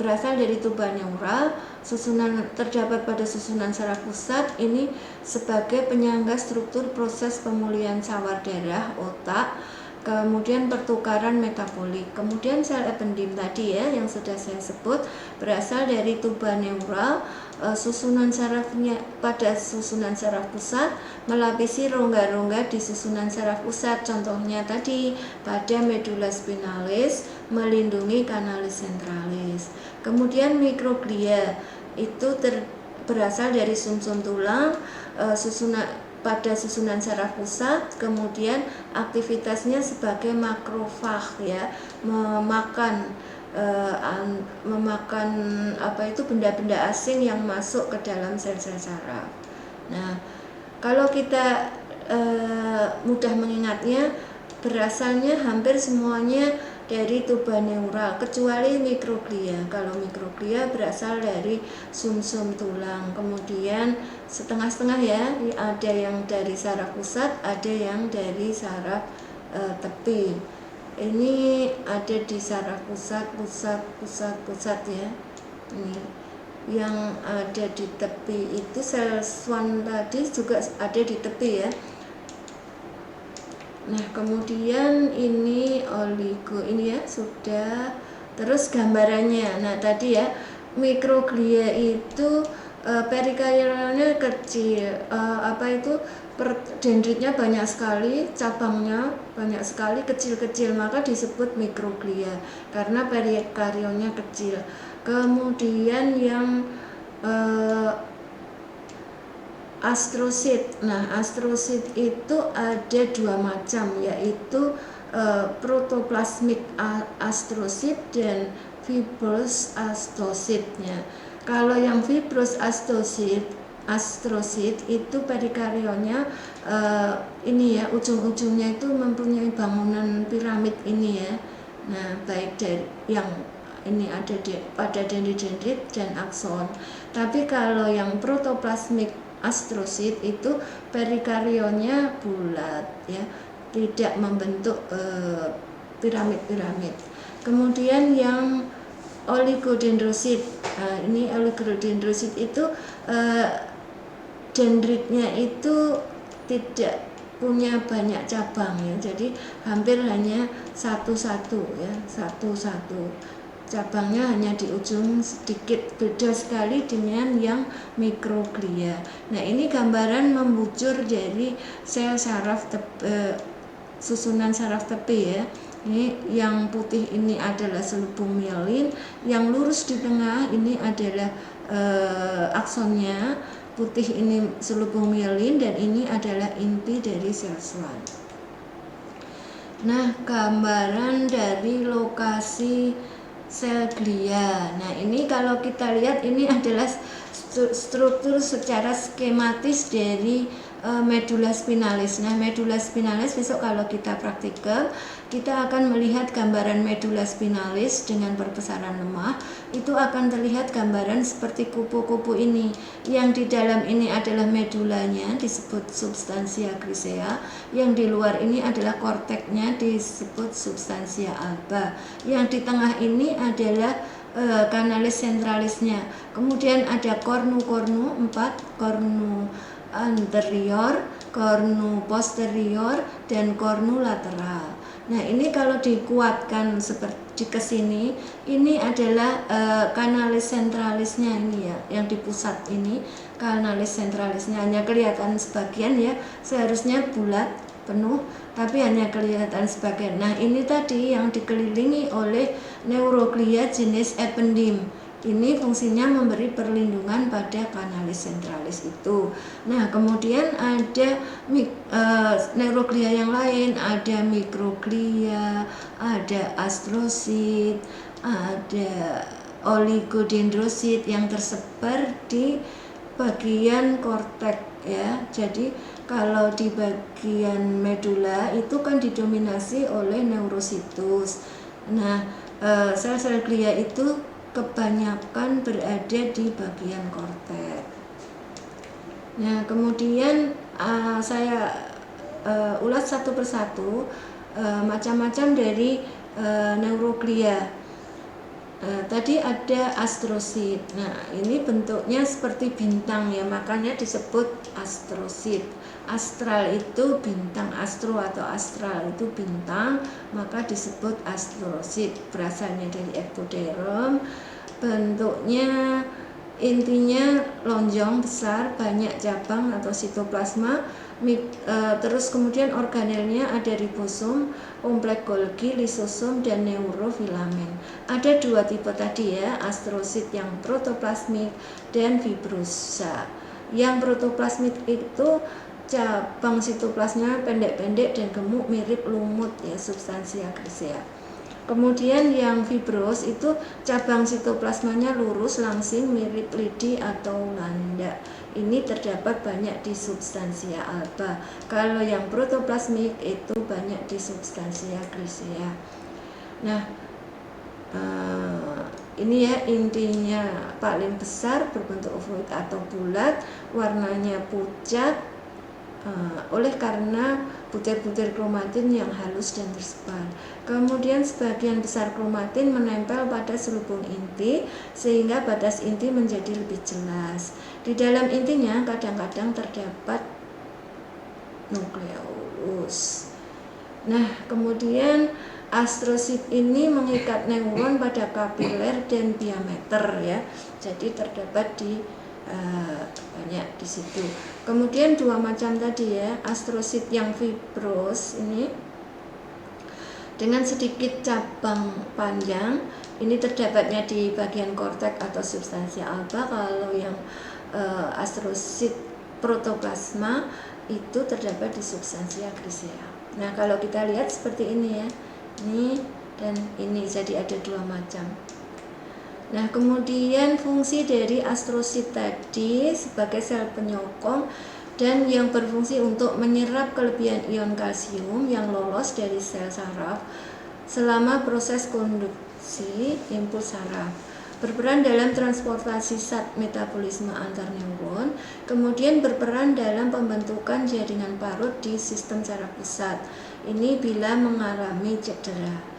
berasal dari tuba neural, terdapat pada susunan saraf pusat ini sebagai penyangga struktur proses pemulihan sawar darah otak, kemudian pertukaran metabolik. Kemudian sel ependim tadi ya yang sudah saya sebut berasal dari tuba neural, susunan sarafnya pada susunan saraf pusat melapisi rongga-rongga di susunan saraf pusat, contohnya tadi pada medula spinalis melindungi kanalis centralis. Kemudian mikroglia itu berasal dari sumsum tulang, pada susunan saraf pusat, kemudian aktivitasnya sebagai makrofag ya, memakan benda-benda asing yang masuk ke dalam sel-sel saraf. Nah, kalau kita mudah mengingatnya, berasalnya hampir semuanya dari tuba neural kecuali mikroglia. Kalau mikroglia berasal dari sumsum tulang, kemudian setengah-setengah ya, ada yang dari saraf pusat, ada yang dari saraf tepi. Ini ada di saraf pusat ya. Ini yang ada di tepi itu sel Schwann tadi juga ada di tepi ya. Nah, kemudian ini oligo ini ya sudah. Terus gambarannya. Nah, tadi ya mikroglia itu perikarialnya kecil, dendritnya banyak sekali, cabangnya banyak sekali, kecil-kecil, maka disebut mikroglia karena perikarionya kecil. Kemudian yang astrosit. Nah, astrosit itu ada dua macam, yaitu protoplasmik astrosit dan fibrous astrositnya. Kalau yang fibrous astrosit itu perikarionya ini ya, ujung-ujungnya itu mempunyai bangunan piramid ini ya. Nah, baik dari yang ini ada pada dendrit dan akson. Tapi kalau yang protoplasmik astrosit itu perikarionya bulat ya, tidak membentuk piramid-piramid. Kemudian yang oligodendrosit. Ini oligodendrosit itu dendritnya itu tidak punya banyak cabang ya, jadi hampir hanya satu cabangnya hanya di ujung sedikit, beda sekali dengan yang mikroglia. Nah, ini gambaran membujur dari sel saraf susunan saraf tepi ya. Ini yang putih ini adalah selubung mielin, yang lurus di tengah ini adalah aksonnya, putih ini selubung mielin, dan ini adalah inti dari sel Schwann. Nah, gambaran dari lokasi sel glia. Nah, ini kalau kita lihat ini adalah struktur secara skematis dari medula spinalis. Nah, medula spinalis besok kalau kita praktikum, kita akan melihat gambaran medula spinalis dengan perbesaran lemah. Itu akan terlihat gambaran seperti kupu-kupu ini. Yang di dalam ini adalah medulanya, disebut substansia grisea. Yang di luar ini adalah korteknya, disebut substansia alba. Yang di tengah ini adalah kanalis centralisnya. Kemudian ada kornu 4, kornu anterior, kornu posterior, dan kornu lateral. Nah, ini kalau dikuatkan seperti ke sini, ini adalah kanalis centralisnya ini ya, yang di pusat ini kanalis centralisnya, hanya kelihatan sebagian ya, seharusnya bulat penuh tapi hanya kelihatan sebagian. Nah, ini tadi yang dikelilingi oleh neuroglia jenis ependim. Ini fungsinya memberi perlindungan pada kanalis centralis itu. Nah, kemudian ada neuroglia yang lain, ada mikroglia, ada astrosit, ada oligodendrosit yang tersebar di bagian kortek ya. Jadi kalau di bagian medula itu kan didominasi oleh neurositus. Nah, sel-sel glia itu kebanyakan berada di bagian kortek. Nah, kemudian saya ulas satu persatu macam-macam dari neuroglia. Tadi ada astrosit. Nah, ini bentuknya seperti bintang ya, makanya disebut astrosit. Astral itu bintang, astro atau astral itu bintang, maka disebut astrosit. Berasalnya dari ectoderm, bentuknya intinya lonjong besar, banyak cabang atau sitoplasma. Terus kemudian organelnya ada ribosom, kompleks Golgi, lisosom, dan neurofilamen. Ada dua tipe tadi ya, astrosit yang protoplasmik dan fibrosa. Yang protoplasmik itu cabang sitoplasma pendek-pendek dan gemuk mirip lumut ya, substansia grisea. Kemudian yang fibros itu cabang sitoplasmanya lurus langsing mirip lidi atau landa. Ini terdapat banyak di substansia alba. Kalau yang protoplasmik itu banyak di substansia grisea. Nah, ini ya intinya paling besar, berbentuk ovoid atau bulat, warnanya pucat, oleh karena butir-butir kromatin yang halus dan tersebar. Kemudian sebagian besar kromatin menempel pada selubung inti sehingga batas inti menjadi lebih jelas. Di dalam intinya kadang-kadang terdapat nukleus. Nah, kemudian astrosit ini mengikat neuron pada kapiler dan diameter ya. Jadi terdapat di banyak di situ. Kemudian dua macam tadi ya, astrosit yang fibros ini dengan sedikit cabang panjang, ini terdapatnya di bagian korteks atau substansia alba. Kalau yang astrosit protoplasma itu terdapat di substansia grisea. Nah, kalau kita lihat seperti ini ya, ini dan ini, jadi ada dua macam. Nah, kemudian fungsi dari astrosit tadi sebagai sel penyokong dan yang berfungsi untuk menyerap kelebihan ion kalsium yang lolos dari sel saraf selama proses konduksi impuls saraf, berperan dalam transportasi zat metabolisme antar neuron, kemudian berperan dalam pembentukan jaringan parut di sistem saraf pusat. Ini bila mengalami cedera.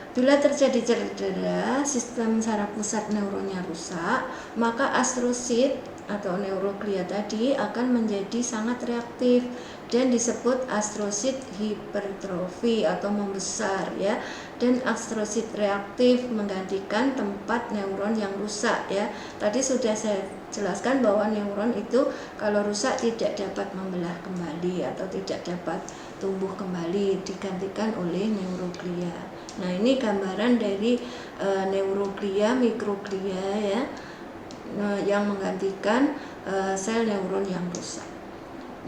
Bila terjadi cedera, sistem saraf pusat neuronnya rusak, maka astrosit atau neuroglia tadi akan menjadi sangat reaktif dan disebut astrosit hipertrofi atau membesar ya. Dan astrosit reaktif menggantikan tempat neuron yang rusak ya. Tadi sudah saya jelaskan bahwa neuron itu kalau rusak tidak dapat membelah kembali atau tidak dapat tumbuh kembali, digantikan oleh neuroglia. Nah, ini gambaran dari neuroglia, mikroglia ya, yang menggantikan sel neuron yang rusak.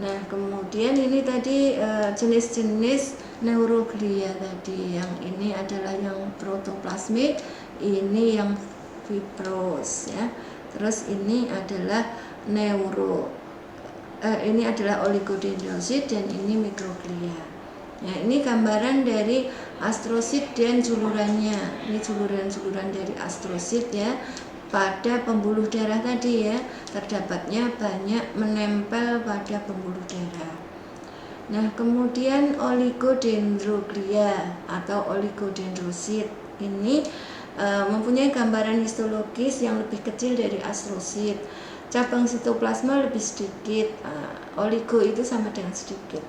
Nah, kemudian ini tadi jenis-jenis neuroglia tadi. Yang ini adalah yang protoplasmik, ini yang fibros ya. Terus ini adalah ini adalah oligodendrosit dan ini mikroglia. Nah, ini gambaran dari astrosit dan julurannya. Ini juluran-juluran dari astrosit ya. Pada pembuluh darah tadi ya, terdapatnya banyak menempel pada pembuluh darah. Nah, kemudian oligodendroglia atau oligodendrosit ini mempunyai gambaran histologis yang lebih kecil dari astrosit. Cabang sitoplasma lebih sedikit. Oligo itu sama dengan sedikit.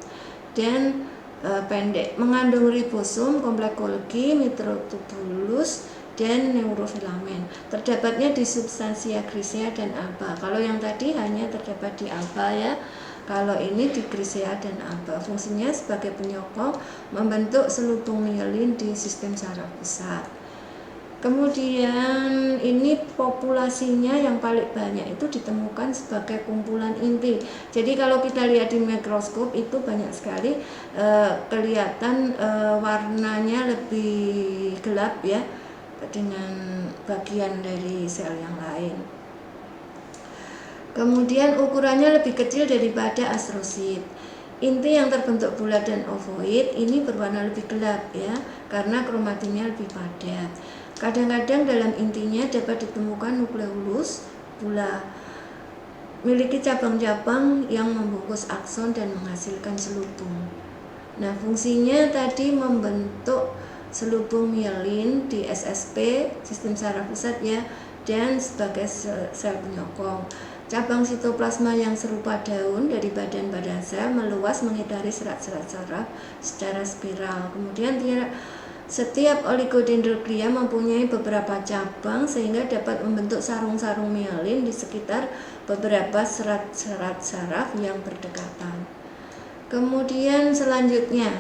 Dan pendek, mengandung ribosom, kompleks Golgi, mikrotubulus, dan neurofilamen. Terdapatnya di substansia grisea dan alba. Kalau yang tadi hanya terdapat di alba ya. Kalau ini di grisea dan alba. Fungsinya sebagai penyokong membentuk selubung mielin di sistem saraf pusat. Kemudian ini populasinya yang paling banyak itu ditemukan sebagai kumpulan inti. Jadi kalau kita lihat di mikroskop itu banyak sekali kelihatan warnanya lebih gelap ya dengan bagian dari sel yang lain. Kemudian ukurannya lebih kecil daripada astrosit. Inti yang terbentuk bulat dan ovoid ini berwarna lebih gelap ya, karena kromatinnya lebih padat. Kadang-kadang dalam intinya dapat ditemukan nukleolus pula, memiliki cabang-cabang yang membungkus akson dan menghasilkan selubung. Nah, fungsinya tadi membentuk selubung mielin di SSP, sistem saraf pusat ya, dan sebagai sel penyokong. Cabang sitoplasma yang serupa daun dari badan-badan sel meluas mengitari serat-serat saraf secara spiral. Kemudian setiap oligodendroglia mempunyai beberapa cabang sehingga dapat membentuk sarung-sarung mielin di sekitar beberapa serat-serat saraf yang berdekatan. Kemudian selanjutnya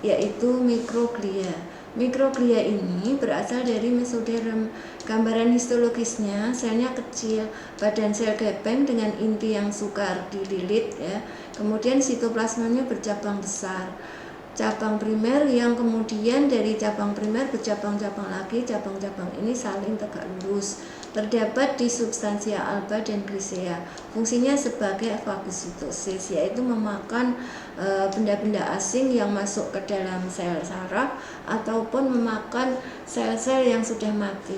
yaitu mikroglia. Mikroglia ini berasal dari mesoderm. Gambaran histologisnya, selnya kecil, badan sel gepeng dengan inti yang sukar dililit ya. Kemudian sitoplasmanya bercabang besar. Cabang primer yang kemudian dari cabang primer bercabang-cabang lagi, cabang-cabang ini saling tegak lurus. Terdapat di substansia alba dan grisea. Fungsinya sebagai fagositosis, yaitu memakan benda-benda asing yang masuk ke dalam sel saraf ataupun memakan sel-sel yang sudah mati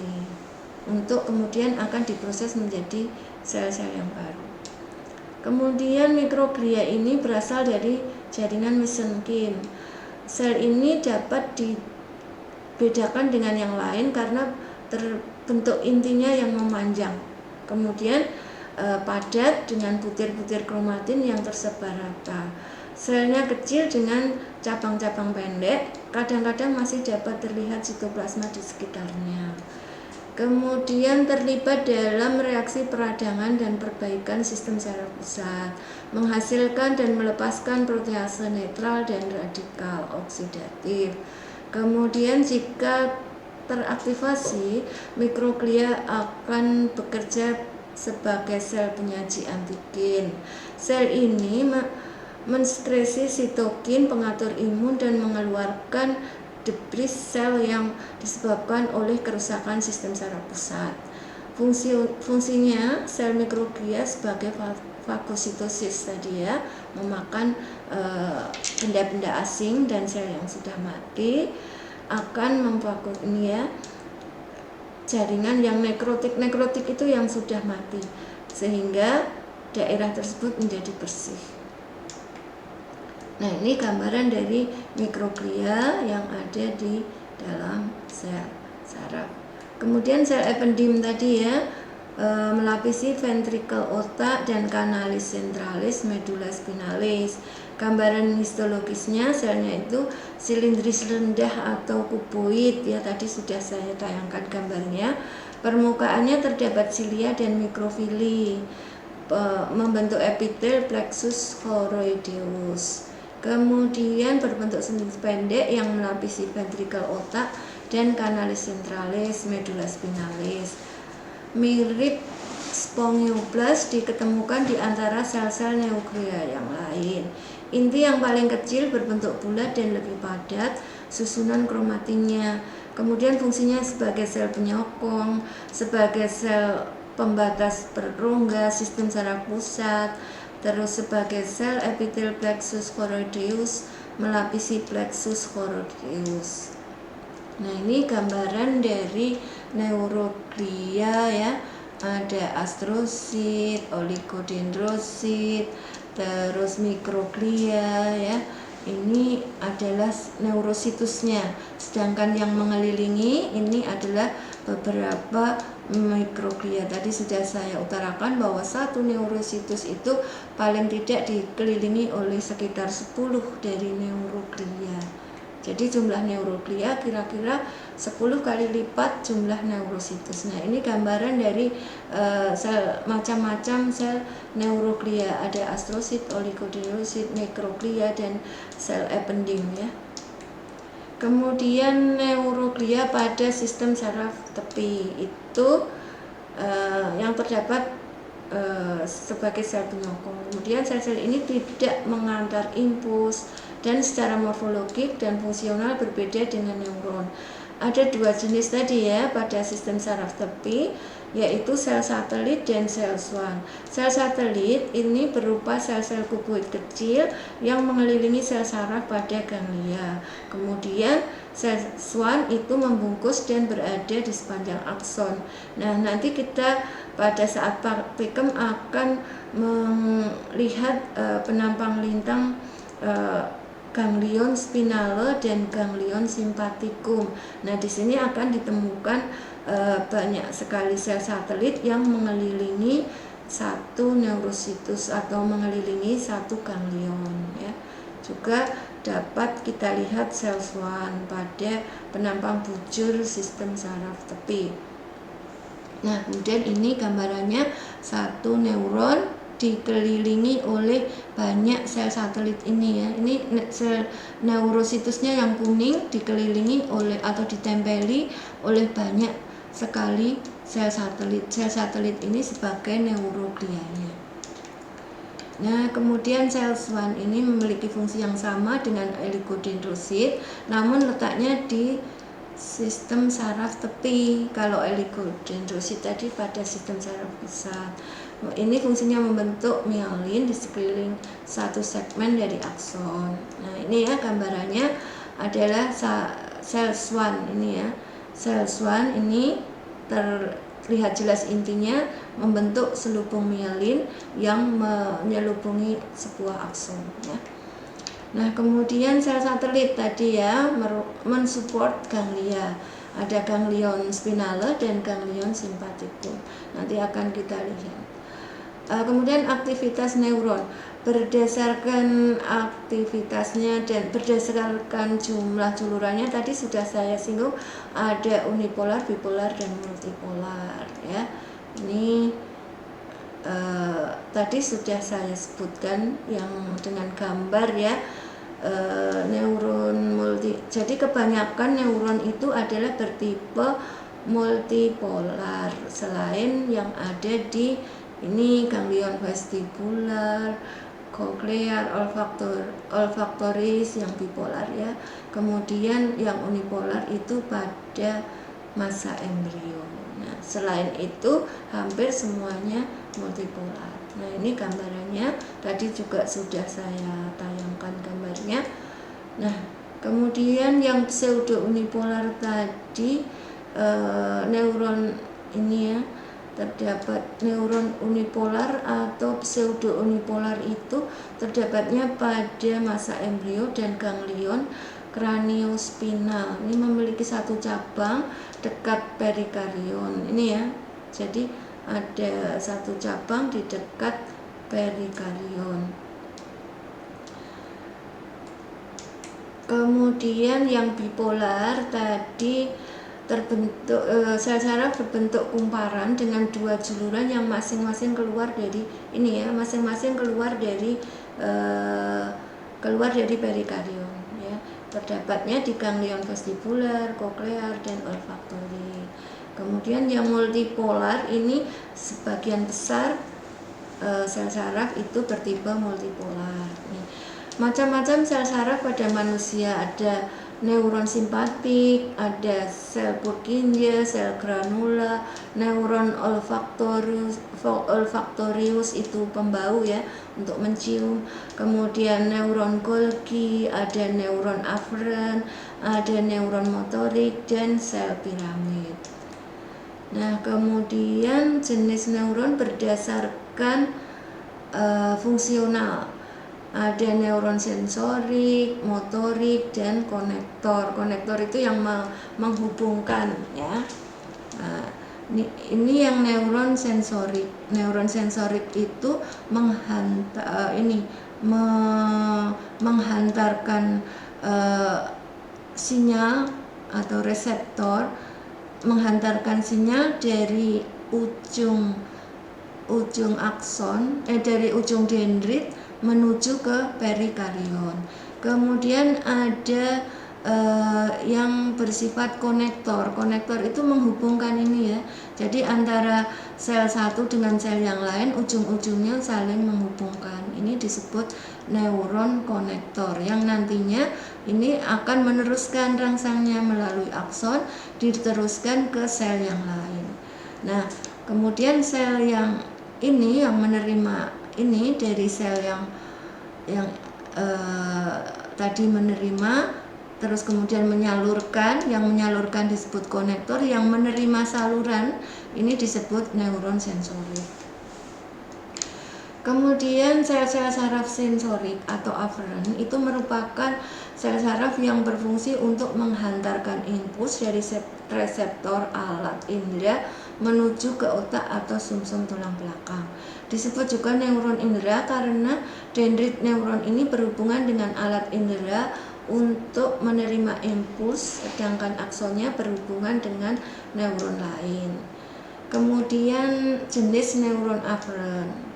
untuk kemudian akan diproses menjadi sel-sel yang baru. Kemudian mikroglia ini berasal dari jaringan mesenkim. Sel ini dapat dibedakan dengan yang lain karena terbentuk intinya yang memanjang. Kemudian padat dengan butir-butir kromatin yang tersebar rata. Selnya kecil dengan cabang-cabang pendek, kadang-kadang masih dapat terlihat sitoplasma di sekitarnya. Kemudian terlibat dalam reaksi peradangan dan perbaikan sistem saraf pusat, menghasilkan dan melepaskan protease netral dan radikal oksidatif. Kemudian jika teraktivasi, mikroglia akan bekerja sebagai sel penyaji antigen. Sel ini menskresi sitokin pengatur imun dan mengeluarkan debris sel yang disebabkan oleh kerusakan sistem saraf pusat. Fungsinya sel mikroglia sebagai fagositosis tadi ya, memakan benda-benda asing dan sel yang sudah mati, akan memfagus ini ya, jaringan yang nekrotik itu yang sudah mati sehingga daerah tersebut menjadi bersih. Nah, ini gambaran dari mikroglia yang ada di dalam sel saraf. Kemudian sel ependim tadi ya, melapisi ventrikel otak dan kanalis centralis medulla spinalis. Gambaran histologisnya, selnya itu silindris rendah atau kuboid ya, tadi sudah saya tayangkan gambarnya. Permukaannya terdapat silia dan mikrofili, membentuk epitel plexus choroideus. Kemudian berbentuk sendi pendek yang melapisi ventrikel otak dan kanalis centralis medulla spinalis. Mirip spongioblas diketemukan di antara sel-sel neuglia yang lain. Inti yang paling kecil berbentuk bulat dan lebih padat susunan kromatinnya. Kemudian fungsinya sebagai sel penyokong, sebagai sel pembatas perongga sistem saraf pusat, terus sebagai sel epitel plexus choroideus melapisi plexus choroideus. Nah, ini gambaran dari neuroglia ya. Ada astrosit, oligodendrosit, terus mikroglia ya. Ini adalah neurositusnya. Sedangkan yang mengelilingi ini adalah beberapa mikroglia. Tadi sudah saya utarakan bahwa satu neurositus itu paling tidak dikelilingi oleh sekitar 10 dari neuroglia. Jadi jumlah neuroglia kira-kira 10 kali lipat jumlah neurositus. Nah, ini gambaran dari sel macam-macam sel neuroglia. Ada astrosit, oligodendrosit, mikroglia, dan sel ependim ya. Kemudian neuroglia pada sistem saraf tepi itu yang terdapat sebagai sel penyokong. Kemudian sel-sel ini tidak mengantar impuls dan secara morfologik dan fungsional berbeda dengan neuron. Ada dua jenis tadi ya pada sistem saraf tepi, yaitu sel satelit dan sel Schwann. Sel satelit ini berupa sel-sel kuboid kecil yang mengelilingi sel saraf pada ganglia. Kemudian sel Schwann itu membungkus dan berada di sepanjang akson. Nah, nanti kita pada saat praktikum akan melihat penampang lintang ganglion spinale dan ganglion simpatikum. Nah, di sini akan ditemukan banyak sekali sel satelit yang mengelilingi satu neurositus atau mengelilingi satu ganglion ya. Juga dapat kita lihat sel Schwann pada penampang bujur sistem saraf tepi. Nah, kemudian ini gambarannya satu neuron dikelilingi oleh banyak sel satelit ini ya. Ini sel neurositusnya yang kuning dikelilingi oleh atau ditempeli oleh banyak sekali sel satelit. Sel satelit ini sebagai neuroglianya. Nah, kemudian sel Schwann ini memiliki fungsi yang sama dengan oligodendrosit, namun letaknya di sistem saraf tepi. Kalau oligodendrosit tadi pada sistem saraf pusat. Ini fungsinya membentuk myelin di sekeliling satu segmen dari akson. Nah, ini ya gambarannya adalah sel Schwann ini ya. Sel Schwann ini terlihat jelas intinya membentuk selubung myelin yang menyelubungi sebuah akson ya. Nah, kemudian sel satelit tadi ya mensupport ganglia. Ada ganglion spinale dan ganglion simpatikum. Nanti akan kita lihat. Kemudian aktivitas neuron berdasarkan aktivitasnya dan berdasarkan jumlah culurannya tadi sudah saya singgung, ada unipolar, bipolar, dan multipolar ya. Ini tadi sudah saya sebutkan yang dengan gambar ya. Neuron multi. Jadi kebanyakan neuron itu adalah bertipe multipolar selain yang ada di ini ganglion vestibular, koklear, olfaktoris yang bipolar ya. Kemudian yang unipolar itu pada masa embrio. Nah, selain itu hampir semuanya multipolar. Nah, ini gambarannya tadi juga sudah saya tayangkan gambarnya. Nah, kemudian yang pseudo unipolar tadi neuron ini ya, terdapat neuron unipolar atau pseudo unipolar itu terdapatnya pada masa embrio dan ganglion kraniospinal. Ini memiliki satu cabang dekat perikarion. Ini ya. Jadi ada satu cabang di dekat perikarion. Kemudian yang bipolar tadi terbentuk sel saraf berbentuk kumparan dengan dua juluran yang masing-masing keluar dari ini ya, masing-masing keluar dari perikarion ya. Terdapatnya di ganglion vestibular, koklear, dan olfaktori. Kemudian yang multipolar ini sebagian besar sel saraf itu bertipe multipolar. Macam-macam sel saraf pada manusia, ada neuron simpatik, ada sel Purkinje, sel granula, neuron olfaktorius itu pembau ya untuk mencium, kemudian neuron Golgi, ada neuron aferen, ada neuron motorik, dan sel piramid. Nah, kemudian jenis neuron berdasarkan fungsional. Ada neuron sensorik, motorik, dan konektor. Konektor itu yang menghubungkan ya. Nah, ini yang neuron sensorik. Neuron sensorik itu menghantarkan sinyal atau reseptor, menghantarkan sinyal dari ujung akson, dari ujung dendrit menuju ke perikarion. Kemudian ada yang bersifat konektor. Konektor itu menghubungkan ini ya. Jadi antara sel satu dengan sel yang lain, ujung-ujungnya saling menghubungkan. Ini disebut neuron konektor yang nantinya ini akan meneruskan rangsangnya melalui akson, diteruskan ke sel yang lain. Nah, kemudian sel yang ini yang menerima ini dari sel yang tadi menerima, terus kemudian menyalurkan, yang menyalurkan disebut konektor, yang menerima saluran ini disebut neuron sensorik. Kemudian sel-sel saraf sensorik atau aferen itu merupakan sel saraf yang berfungsi untuk menghantarkan impuls dari reseptor alat indera menuju ke otak atau sumsum tulang belakang. Disebut juga neuron indera karena dendrit neuron ini berhubungan dengan alat indera untuk menerima impuls, sedangkan aksonnya berhubungan dengan neuron lain. Kemudian jenis neuron aferen.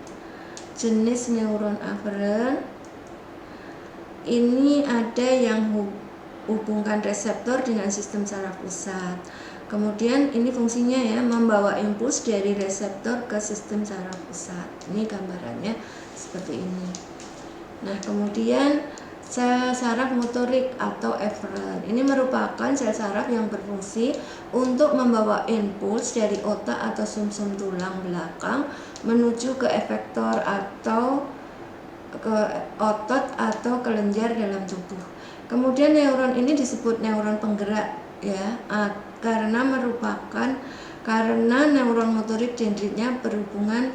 Jenis neuron aferen ini ada yang hubungkan reseptor dengan sistem saraf pusat. Kemudian ini fungsinya ya membawa impuls dari reseptor ke sistem saraf pusat. Ini gambarannya seperti ini. Nah, kemudian sel saraf motorik atau eferen ini merupakan sel saraf yang berfungsi untuk membawa impuls dari otak atau sumsum tulang belakang menuju ke efektor atau ke otot atau kelenjar dalam tubuh. Kemudian neuron ini disebut neuron penggerak ya, karena neuron motorik dendritnya berhubungan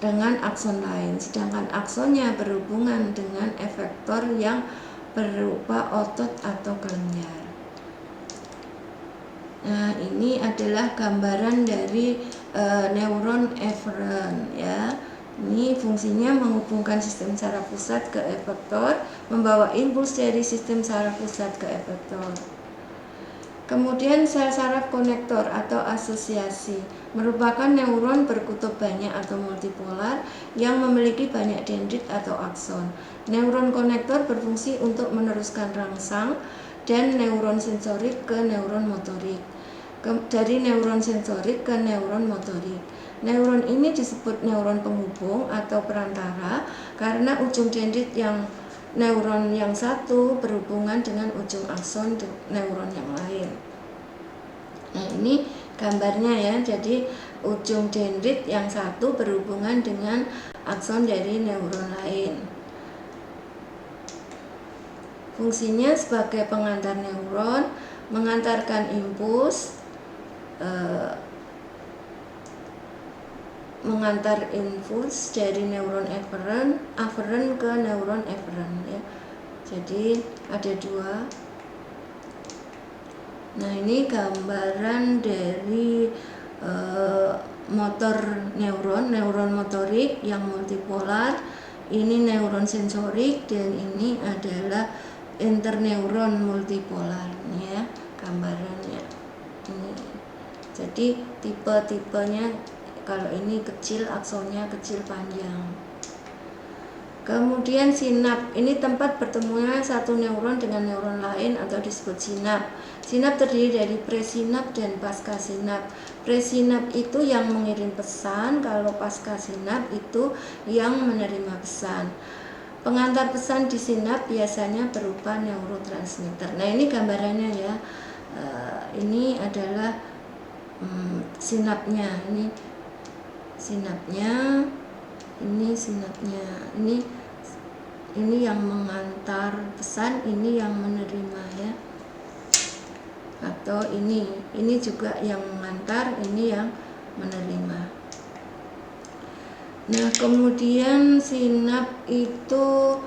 dengan akson lain, sedangkan aksonnya berhubungan dengan efektor yang berupa otot atau kelenjar. Nah, ini adalah gambaran dari neuron eferen ya. Ini fungsinya menghubungkan sistem saraf pusat ke efektor, membawa impuls dari sistem saraf pusat ke efektor. Kemudian sel saraf konektor atau asosiasi merupakan neuron berkutub banyak atau multipolar yang memiliki banyak dendrit atau akson. Neuron konektor berfungsi untuk meneruskan rangsang dan neuron sensorik ke neuron motorik. Dari neuron sensorik ke neuron motorik. Neuron ini disebut neuron penghubung atau perantara karena ujung dendrit yang neuron yang satu berhubungan dengan ujung akson neuron yang lain. Nah, ini gambarnya ya. Jadi ujung dendrit yang satu berhubungan dengan akson dari neuron lain. Fungsinya sebagai pengantar neuron, mengantarkan impuls, mengantar impuls dari neuron aferen ke neuron eferen ya. Jadi ada dua. Nah, ini gambaran dari motor neuron motorik yang multipolar. Ini neuron sensorik dan ini adalah interneuron multipolar ya gambarannya. Ini. Jadi tipe-tipenya kalau ini kecil, aksonnya kecil panjang. Kemudian sinap, ini tempat bertemunya satu neuron dengan neuron lain atau disebut sinap. Sinap terdiri dari presinap dan paskasinap. Presinap itu yang mengirim pesan, kalau paskasinap itu yang menerima pesan. Pengantar pesan di sinap biasanya berupa neurotransmitter. Nah, ini gambarannya ya. Ini adalah sinapnya. Ini sinapnya, ini sinapnya, ini yang mengantar pesan, ini yang menerima ya, atau ini juga yang mengantar, ini yang menerima. Nah, kemudian sinap itu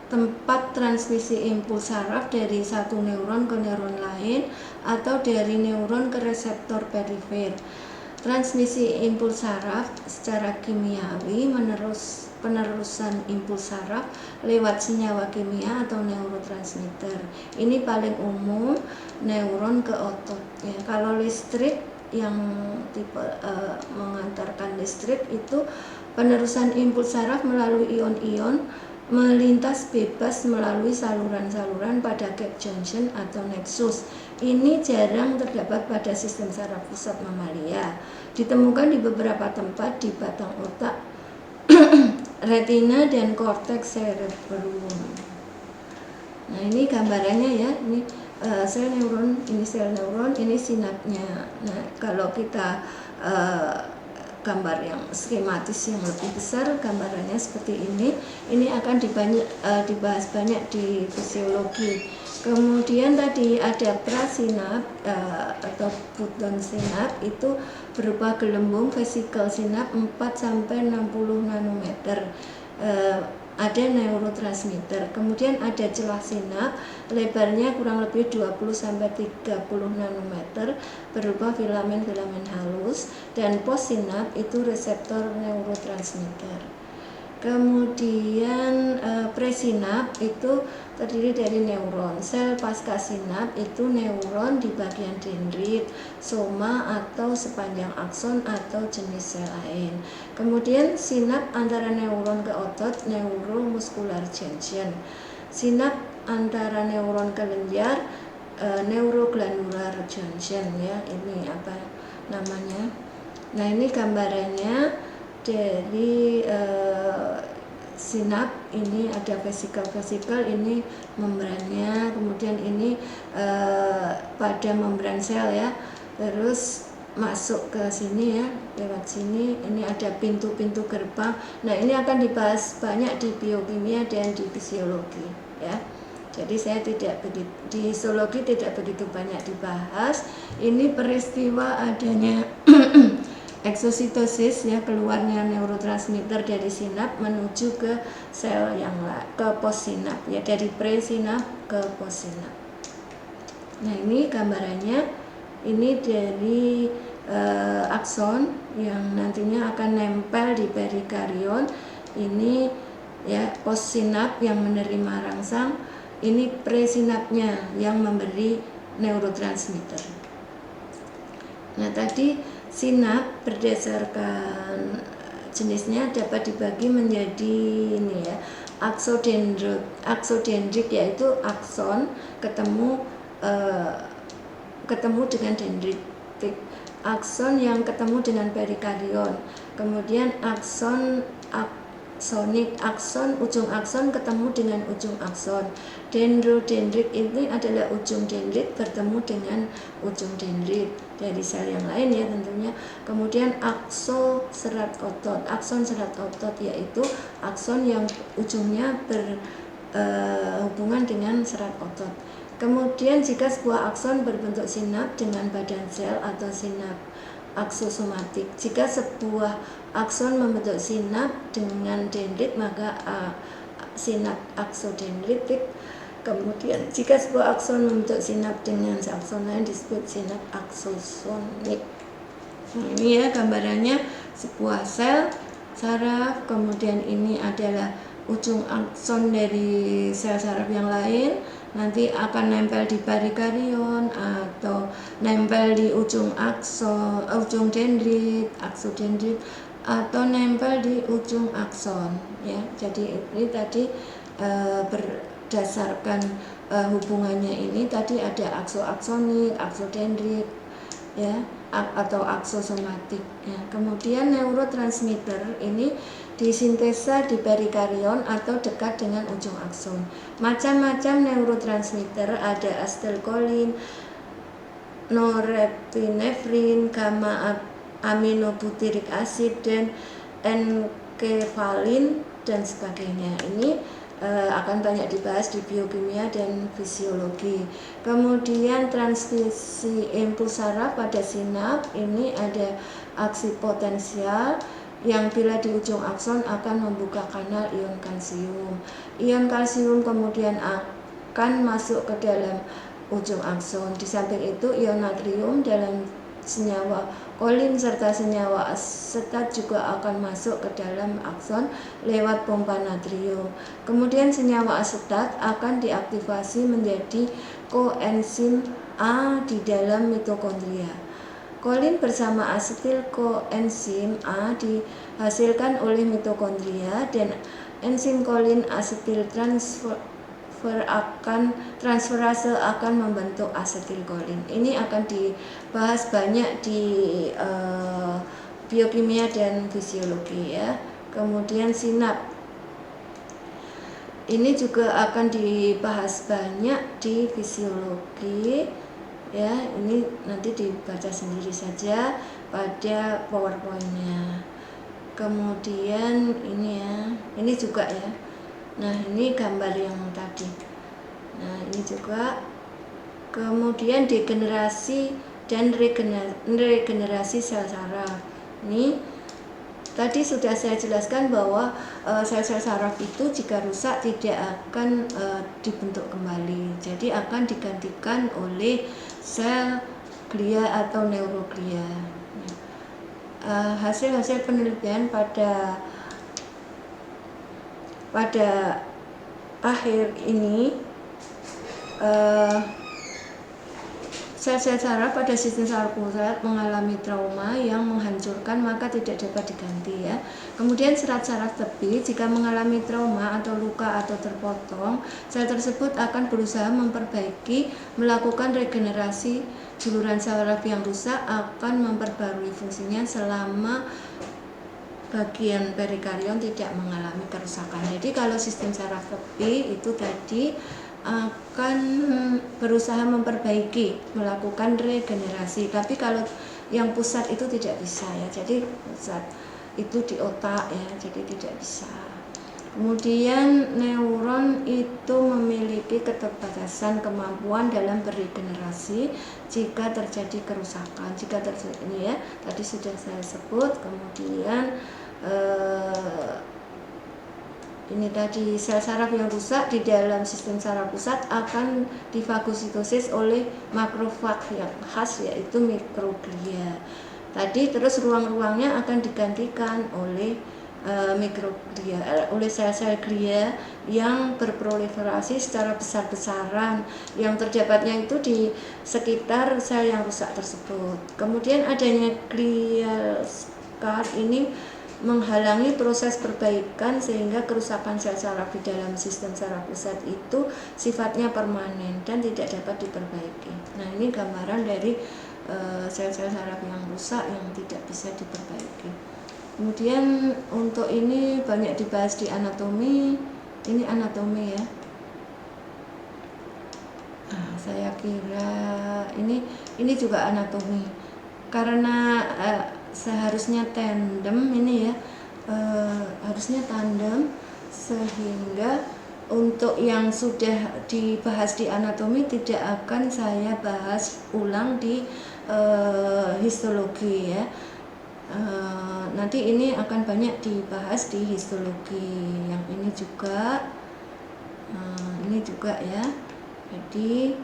tempat transmisi impuls saraf dari satu neuron ke neuron lain atau dari neuron ke reseptor perifer. Transmisi impuls saraf secara kimiawi penerusan impuls saraf lewat senyawa kimia atau neurotransmitter. Ini paling umum neuron ke otot ya. Kalau listrik yang tipe mengantarkan listrik itu penerusan impuls saraf melalui ion-ion melintas bebas melalui saluran-saluran pada gap junction atau nexus. Ini jarang terdapat pada sistem saraf pusat mamalia. Ditemukan di beberapa tempat di batang otak, retina dan korteks cerebrum. Nah, ini gambarannya ya. Ini sel neuron, ini sinapnya. Nah, kalau kita gambar yang skematis yang lebih besar, gambarannya seperti ini. Ini akan dibahas banyak di fisiologi. Kemudian tadi ada prasinap atau photon sinap, itu berupa gelembung vesikel sinap 4-60 nanometer. Ada neurotransmitter. Kemudian ada celah sinap, lebarnya kurang lebih 20-30 nanometer, berupa filamen-filamen halus, dan postsinap itu reseptor neurotransmitter. Kemudian presinap itu terdiri dari neuron. Sel pasca sinap itu neuron di bagian dendrit, soma atau sepanjang akson atau jenis sel lain. Kemudian sinap antara neuron ke otot, neuromuscular junction. Sinap antara neuron ke lenjar, neuroglandular junction, ya. Ini apa namanya? Nah, ini gambarannya dari sinap. Ini ada vesikel, ini membrannya, kemudian ini pada membran sel, ya, terus masuk ke sini, ya, lewat sini. Ini ada pintu-pintu gerbang. Nah, ini akan dibahas banyak di biokimia dan di fisiologi, ya. Jadi saya di histologi tidak begitu banyak dibahas. Ini peristiwa adanya eksositosis, ya, keluarnya neurotransmitter dari sinap menuju ke sel yang ke postsinap, ya, dari presinap ke postsinap. Nah, ini gambarannya. Ini dari akson yang nantinya akan nempel di perikarion. Ini, ya, postsinap yang menerima rangsang. Ini presinapnya yang memberi neurotransmitter. Nah, tadi sinap berdasarkan jenisnya dapat dibagi menjadi ini, ya, aksodendrik, yaitu akson ketemu dengan dendritik, akson yang ketemu dengan perikarion. Kemudian akson aksonik, ujung akson ketemu dengan ujung akson. Dendrodendrik ini adalah ujung dendrit bertemu dengan ujung dendrit dari sel yang lain, ya, tentunya. Kemudian akson serat otot, yaitu akson yang ujungnya berhubungan dengan serat otot. Kemudian jika sebuah akson berbentuk sinap dengan badan sel atau sinap aksosomatik. Jika sebuah akson membentuk sinap dengan dendrit, maka sinap aksodendritik. Kemudian jika sebuah akson membentuk sinap dengan akson lain disebut sinap aksosonik. Nah, ini, ya, gambarannya sebuah sel saraf. Kemudian ini adalah ujung akson dari sel saraf yang lain, nanti akan nempel di perikarion atau nempel di ujung dendrit, aksodendrit, atau nempel di ujung akson, ya. Jadi ini tadi berdasarkan hubungannya ini tadi ada aksoaksonik, aksodendrit, ya, atau aksosomatik, ya. Kemudian neurotransmitter ini disintesa di perikarion atau dekat dengan ujung akson. Macam-macam neurotransmitter, ada asetilkolin, norepinefrin, gamma aminobutyric acid, dan enkefalin, dan sebagainya. Ini akan banyak dibahas di biokimia dan fisiologi. Kemudian transmisi impuls saraf pada sinap, ini ada aksi potensial yang bila di ujung akson akan membuka kanal ion kalsium. Ion kalsium kemudian akan masuk ke dalam ujung akson. Di samping itu ion natrium dalam senyawa kolin serta senyawa asetat juga akan masuk ke dalam akson lewat pompa natrium. Kemudian senyawa asetat akan diaktifasi menjadi koenzim A di dalam mitokondria. Kolin bersama asetil koenzim A dihasilkan oleh mitokondria, dan enzim kolin asetil transferase akan membentuk asetilkolin. Ini akan dibahas banyak di biokimia dan fisiologi, ya. Kemudian sinap ini juga akan dibahas banyak di fisiologi, ya. Ini nanti dibaca sendiri saja. pada PowerPoint-nya. Kemudian ini ya, ini juga ya. Nah, ini gambar yang tadi. Nah, ini juga. Kemudian degenerasi dan regenerasi sel saraf. Ini tadi sudah saya jelaskan bahwa sel-sel saraf itu jika rusak tidak akan dibentuk kembali. Jadi akan digantikan oleh sel glia atau neuroglia. Hasil-hasil penelitian pada akhir ini, sel-sel saraf pada sistem saraf pusat mengalami trauma yang menghancurkan maka tidak dapat diganti ya. Kemudian serat saraf tepi jika mengalami trauma atau luka atau terpotong, sel tersebut akan berusaha memperbaiki, melakukan regenerasi. Juluran saraf yang rusak akan memperbarui fungsinya selama bagian perikarion tidak mengalami kerusakan. Jadi kalau sistem saraf tepi itu tadi akan berusaha memperbaiki, melakukan regenerasi. Tapi kalau yang pusat itu tidak bisa ya. Jadi pusat itu di otak ya, jadi tidak bisa. Kemudian neuron itu memiliki keterbatasan kemampuan dalam beregenerasi jika terjadi kerusakan. Jika terjadi ini ya, tadi sudah saya sebut. Kemudian ini tadi sel saraf yang rusak di dalam sistem saraf pusat akan difagositosis oleh makrofag yang khas yaitu mikroglia. Tadi terus ruang-ruangnya akan digantikan oleh mikroglia, oleh sel-sel glia yang berproliferasi secara besar-besaran yang terdapat,nya itu di sekitar sel yang rusak tersebut. Kemudian adanya glial scar ini menghalangi proses perbaikan sehingga kerusakan sel saraf di dalam sistem saraf pusat itu sifatnya permanen dan tidak dapat diperbaiki. Nah, ini gambaran dari sel-sel saraf yang rusak yang tidak bisa diperbaiki. Kemudian untuk ini banyak dibahas di anatomi. Ini anatomi ya. Nah, saya kira ini juga anatomi karena seharusnya tandem ini ya, harusnya tandem sehingga untuk yang sudah dibahas di anatomi tidak akan saya bahas ulang di histologi ya. Nanti ini akan banyak dibahas di histologi. Yang ini juga ya. Jadi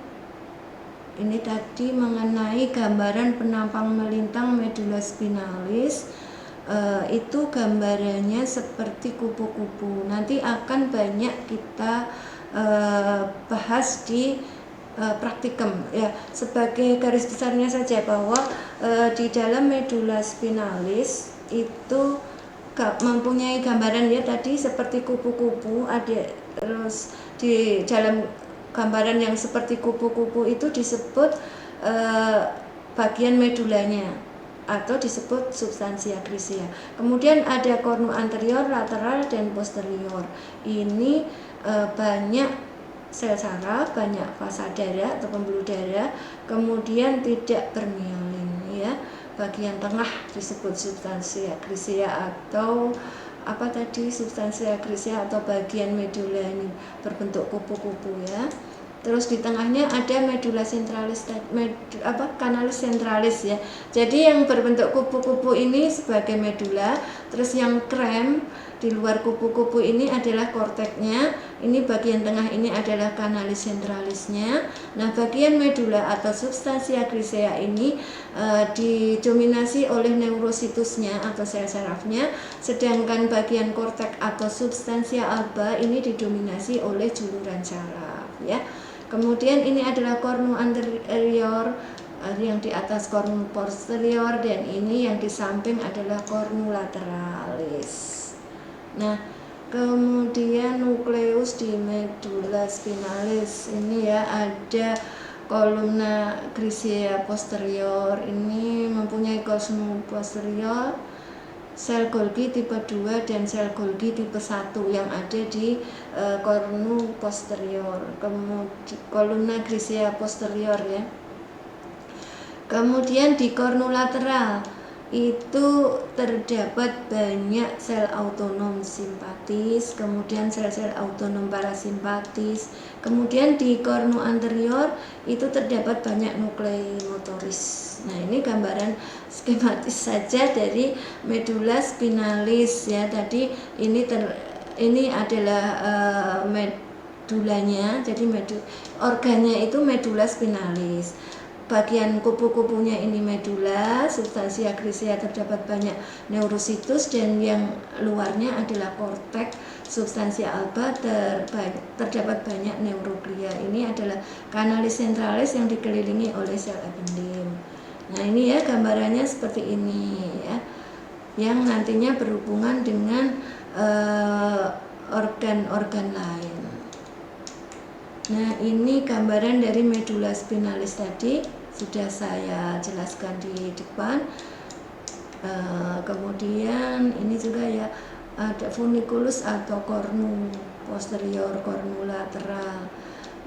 ini tadi mengenai gambaran penampang melintang medula spinalis, itu gambarannya seperti kupu-kupu. Nanti akan banyak kita bahas di praktikum ya. Sebagai garis besarnya saja bahwa di dalam medula spinalis itu mempunyai gambaran ya tadi seperti kupu-kupu. Ada terus di dalam gambaran yang seperti kupu-kupu itu disebut bagian medulanya atau disebut substansia grisia. Kemudian ada kornu anterior, lateral, dan posterior. Ini banyak sel saraf, banyak fasa darah atau pembuluh darah, kemudian tidak bermielin ya. Bagian tengah disebut substansia grisia atau substansia grisia atau bagian medula ini berbentuk kupu-kupu ya. Terus di tengahnya ada medula centralis, kanalis centralis ya. Jadi yang berbentuk kupu-kupu ini sebagai medula, terus yang krem di luar kupu-kupu ini adalah korteknya. Ini bagian tengah ini adalah kanalis centralisnya. Nah, bagian medula atau substansia grisea ini didominasi oleh neurositusnya atau sel sarafnya, sedangkan bagian kortek atau substansia alba ini didominasi oleh juluran saraf ya. Kemudian ini adalah kornu anterior yang di atas kornu posterior, dan ini yang di samping adalah kornu lateralis. Nah, kemudian nukleus di medula spinalis ini ya, ada kolumna grisea posterior, ini mempunyai kornu posterior, sel Golgi tipe 2 dan sel Golgi tipe 1 yang ada di kornu posterior. Kemudian kolumna grisea posterior ya. Kemudian di kornu lateral itu terdapat banyak sel autonom simpatis, kemudian sel-sel autonom parasimpatis. Kemudian di kornu anterior itu terdapat banyak nuklei motoris. Nah, ini gambaran skematis saja dari medula spinalis ya. Tadi ini adalah medulanya, jadi organnya itu medula spinalis. Bagian kupu-kupunya ini medula, substansia grisea terdapat banyak neurositus, dan yang luarnya adalah korteks, substansia alba terdapat banyak neuroglia. Ini adalah kanalis sentralis yang dikelilingi oleh sel ependim. Nah, ini ya gambarannya seperti ini ya, yang nantinya berhubungan dengan organ-organ lain. Nah, ini gambaran dari medula spinalis tadi sudah saya jelaskan di depan. Kemudian ini juga ya, ada funiculus atau kornu posterior, kornu lateral.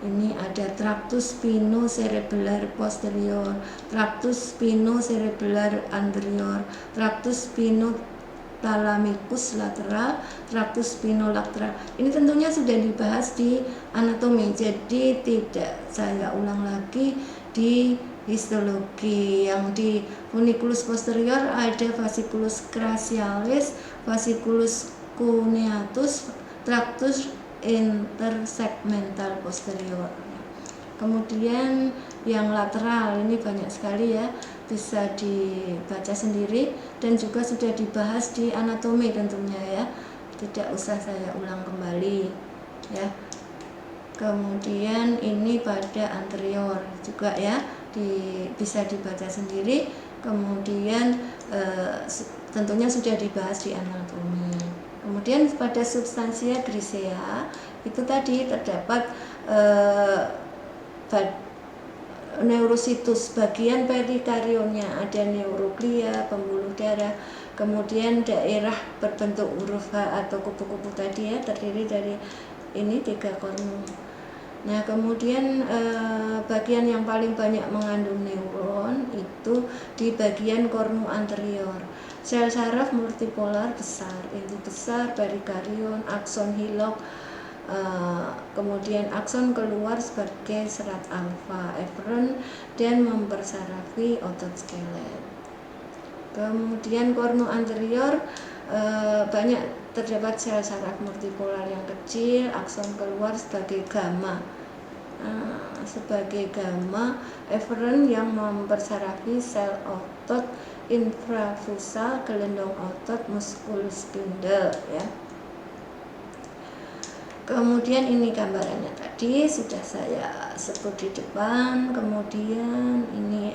Ini ada tractus spinocerebellar posterior, tractus spinocerebellar anterior, tractus spinothalamicus lateral, tractus spinolateral. Ini tentunya sudah dibahas di anatomi, jadi tidak saya ulang lagi. Di histologi yang di funiculus posterior ada fasciculus crasialis, fasciculus cuneatus, tractus intersegmental posterior. Kemudian yang lateral ini banyak sekali ya, bisa dibaca sendiri dan juga sudah dibahas di anatomi tentunya ya, tidak usah saya ulang kembali ya. Kemudian ini pada anterior juga ya, bisa dibaca sendiri. Kemudian tentunya sudah dibahas di anatomi. Kemudian pada substansia grisea itu tadi terdapat neurositus, bagian perikarionnya ada neuroglia, pembuluh darah. Kemudian daerah berbentuk huruf H atau kupu-kupu tadi ya, terdiri dari ini 3 kornu. Nah, kemudian bagian yang paling banyak mengandung neuron itu di bagian kornu anterior. Sel saraf multipolar besar, inti besar, perikarion, akson hilok, kemudian akson keluar sebagai serat alfa, eferen, dan mempersarafi otot skelet. Kemudian kornu anterior banyak terdapat sel saraf multipolar yang kecil, akson keluar sebagai gamma, eferen yang mempersarafi sel otot infrafusal, gelendong otot, muskul spindle ya. Kemudian ini gambarannya tadi sudah saya sebut di depan. Kemudian ini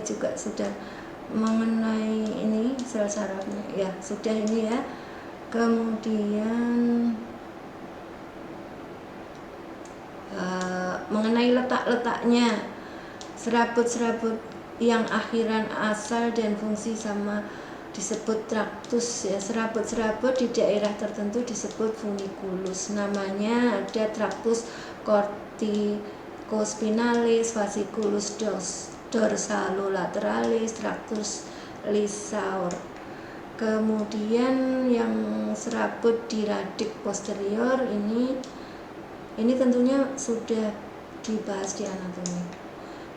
juga sudah mengenai ini sel sarafnya ya, sudah ini ya. Kemudian mengenai letak-letaknya, serabut-serabut yang akhiran asal dan fungsi sama disebut traktus ya. Serabut-serabut di daerah tertentu disebut funiculus. Namanya ada traktus corticospinalis, fasciculus dorsalolaterales, traktus Lisaur. Kemudian yang serabut di radik posterior ini tentunya sudah dibahas di anatomi.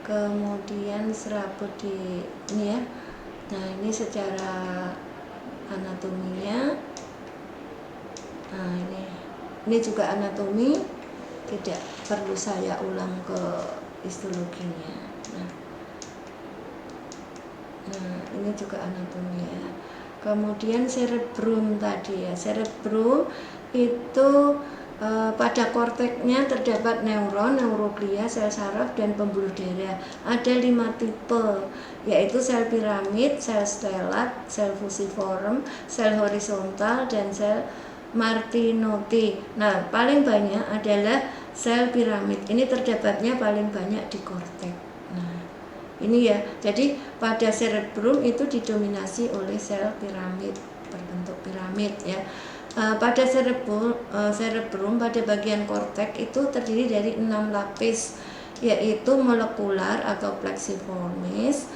Kemudian serabut di ini ya. Nah, ini secara anatominya. Nah, ini juga anatomi, tidak perlu saya ulang ke histologinya. Nah, ini juga anatomi ya. Kemudian cerebrum tadi ya. Cerebrum itu pada korteknya terdapat neuron, neuroglia, sel saraf, dan pembuluh darah. Ada 5 tipe, yaitu sel piramid, sel stelat, sel fusiform, sel horizontal, dan sel Martinotti. Nah, paling banyak adalah sel piramid. Ini terdapatnya paling banyak di korteks. Nah, ini ya. Jadi pada cerebrum itu didominasi oleh sel piramid, berbentuk piramid ya. Pada cerebrum pada bagian korteks itu terdiri dari 6 lapis, yaitu molekular atau plexiformis,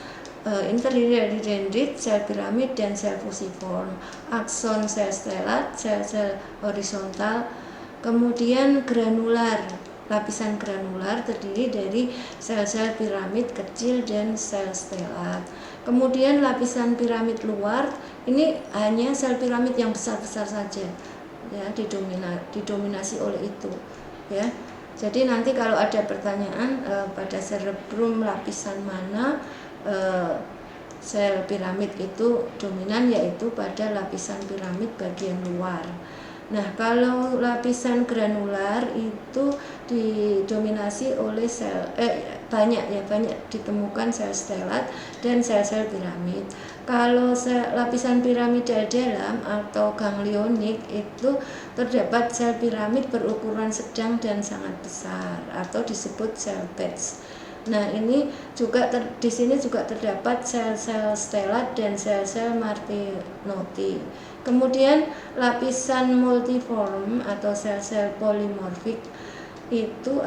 ini terdiri dari dendrit, sel piramid, dan sel fusiform. Akson sel stelat, sel-sel horizontal. Kemudian granular, lapisan granular terdiri dari sel-sel piramid kecil dan sel stelat. Kemudian lapisan piramid luar, ini hanya sel piramid yang besar-besar saja, ya, didominasi oleh itu, ya. Jadi nanti kalau ada pertanyaan pada cerebrum lapisan mana sel piramid itu dominan, yaitu pada lapisan piramid bagian luar. Nah, kalau lapisan granular itu didominasi oleh banyak ditemukan sel stelat dan sel-sel piramid. Kalau lapisan piramidal dalam atau ganglionik itu terdapat sel piramid berukuran sedang dan sangat besar atau disebut sel batch. Nah, ini juga di sini juga terdapat sel-sel stelat dan sel-sel martinoti. Kemudian lapisan multiform atau sel-sel polimorfik itu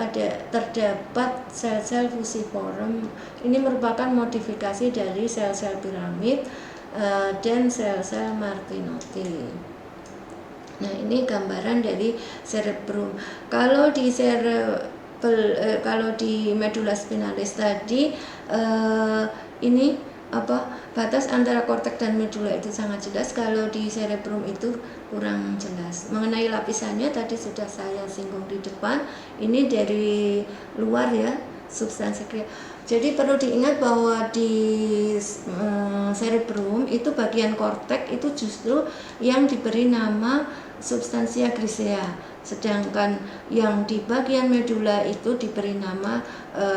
terdapat sel-sel fusiform. Ini merupakan modifikasi dari sel-sel piramid dan sel-sel martinoti. Nah, ini gambaran dari cerebrum. Kalau di medula spinalis tadi ini batas antara korteks dan medula itu sangat jelas. Kalau di cerebrum itu kurang jelas. Mengenai lapisannya tadi sudah saya singgung di depan. Ini dari luar, ya, substansi kriya. Jadi perlu diingat bahwa di cerebrum itu bagian korteks itu justru yang diberi nama substansia grisea, sedangkan yang di bagian medula itu diberi nama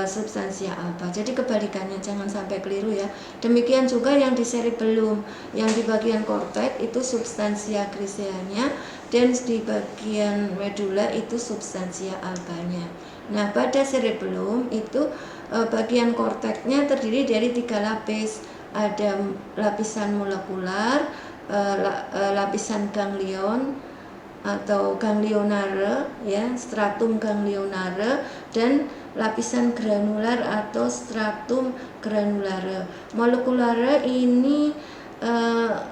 substansia alba. Jadi kebalikannya, jangan sampai keliru, ya. Demikian juga yang di cerebellum, yang di bagian korteks itu substansia griseanya, dan di bagian medula itu substansia albanya. Nah, pada cerebellum itu bagian korteksnya terdiri dari 3 lapis. Ada lapisan molekular, lapisan ganglion atau ganglionare, ya, stratum ganglionare, dan lapisan granular atau stratum granulare. Molekulare ini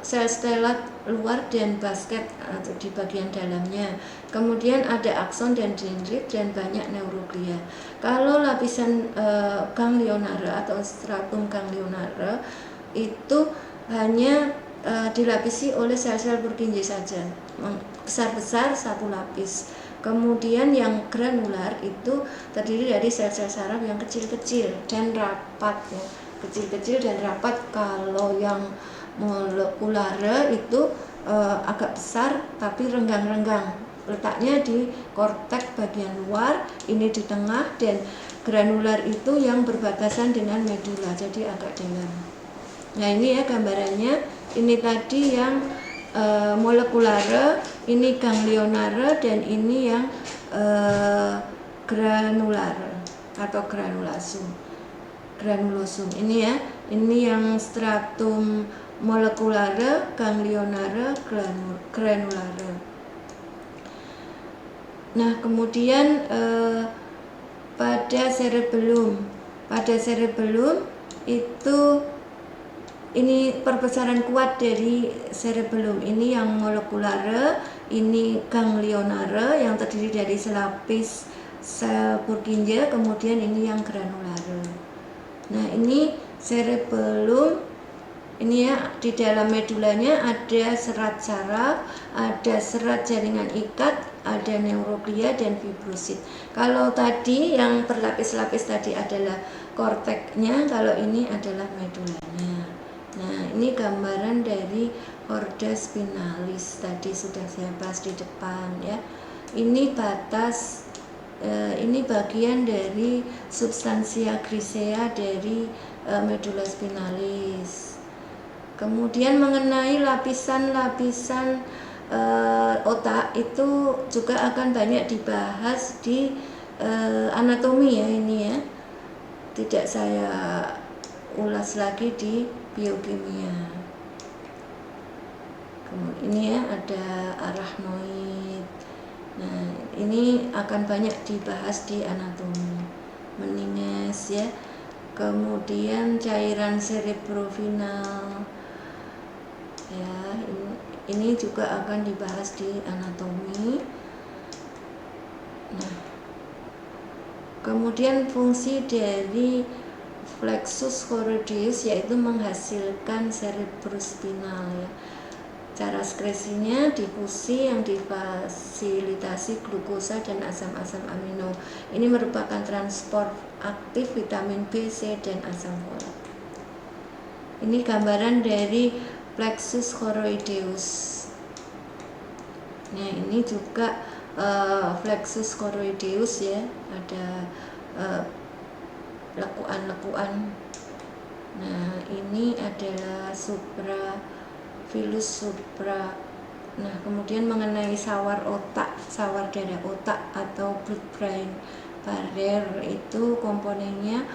sel stelat luar dan basket atau di bagian dalamnya. Kemudian ada akson dan dendrit dan banyak neuroglia. Kalau lapisan ganglionare atau stratum ganglionare itu hanya dilapisi oleh sel-sel Purkinje saja, besar-besar satu lapis. Kemudian yang granular itu terdiri dari sel-sel saraf yang kecil-kecil dan rapat, ya, kecil-kecil dan rapat. Kalau yang molekulare itu agak besar tapi renggang-renggang, letaknya di korteks bagian luar, ini di tengah, dan granular itu yang berbatasan dengan medula, jadi agak dalam. Nah, ini, ya, gambarannya. Ini tadi yang molekulare, ini ganglionare, dan ini yang granulare atau granulosum. Ini, ya, ini yang stratum molekulare, ganglionare, granulare. Nah, kemudian pada cerebellum itu ini perbesaran kuat dari cerebellum. Ini yang molekulare, ini ganglionare yang terdiri dari selapis sel Purkinje, kemudian ini yang granulare. Nah, ini cerebellum, ini, ya, di dalam medulanya ada serat saraf, ada serat jaringan ikat, ada neuroglia dan fibrosit. Kalau tadi yang berlapis-lapis tadi adalah korteksnya, kalau ini adalah medulanya. Nah, ini gambaran dari horda spinalis, tadi sudah saya bahas di depan, ya. Ini batas, ini bagian dari substansia grisea dari medula spinalis. Kemudian mengenai lapisan-lapisan otak itu juga akan banyak dibahas di anatomi, ya, ini, ya. Tidak saya ulas lagi di biokimia. Ini, ya, ada arachnoid. Nah, ini akan banyak dibahas di anatomi. Meninges, ya. kemudian cairan cerebrovinal ya, ini juga akan dibahas di anatomi. Nah, kemudian fungsi dari flexus choroideus yaitu menghasilkan cerebrospinal ya. Cara sekresinya difusi yang difasilitasi glukosa dan asam-asam amino. Ini merupakan transport aktif vitamin B, C, dan asam folat. Ini gambaran dari plexus choroideus. Nah, ini juga plexus choroideus ya, ada lekuan-lekuan. Nah, ini adalah filus supra. Nah, kemudian mengenai sawar darah otak atau blood brain barrier, itu komponennya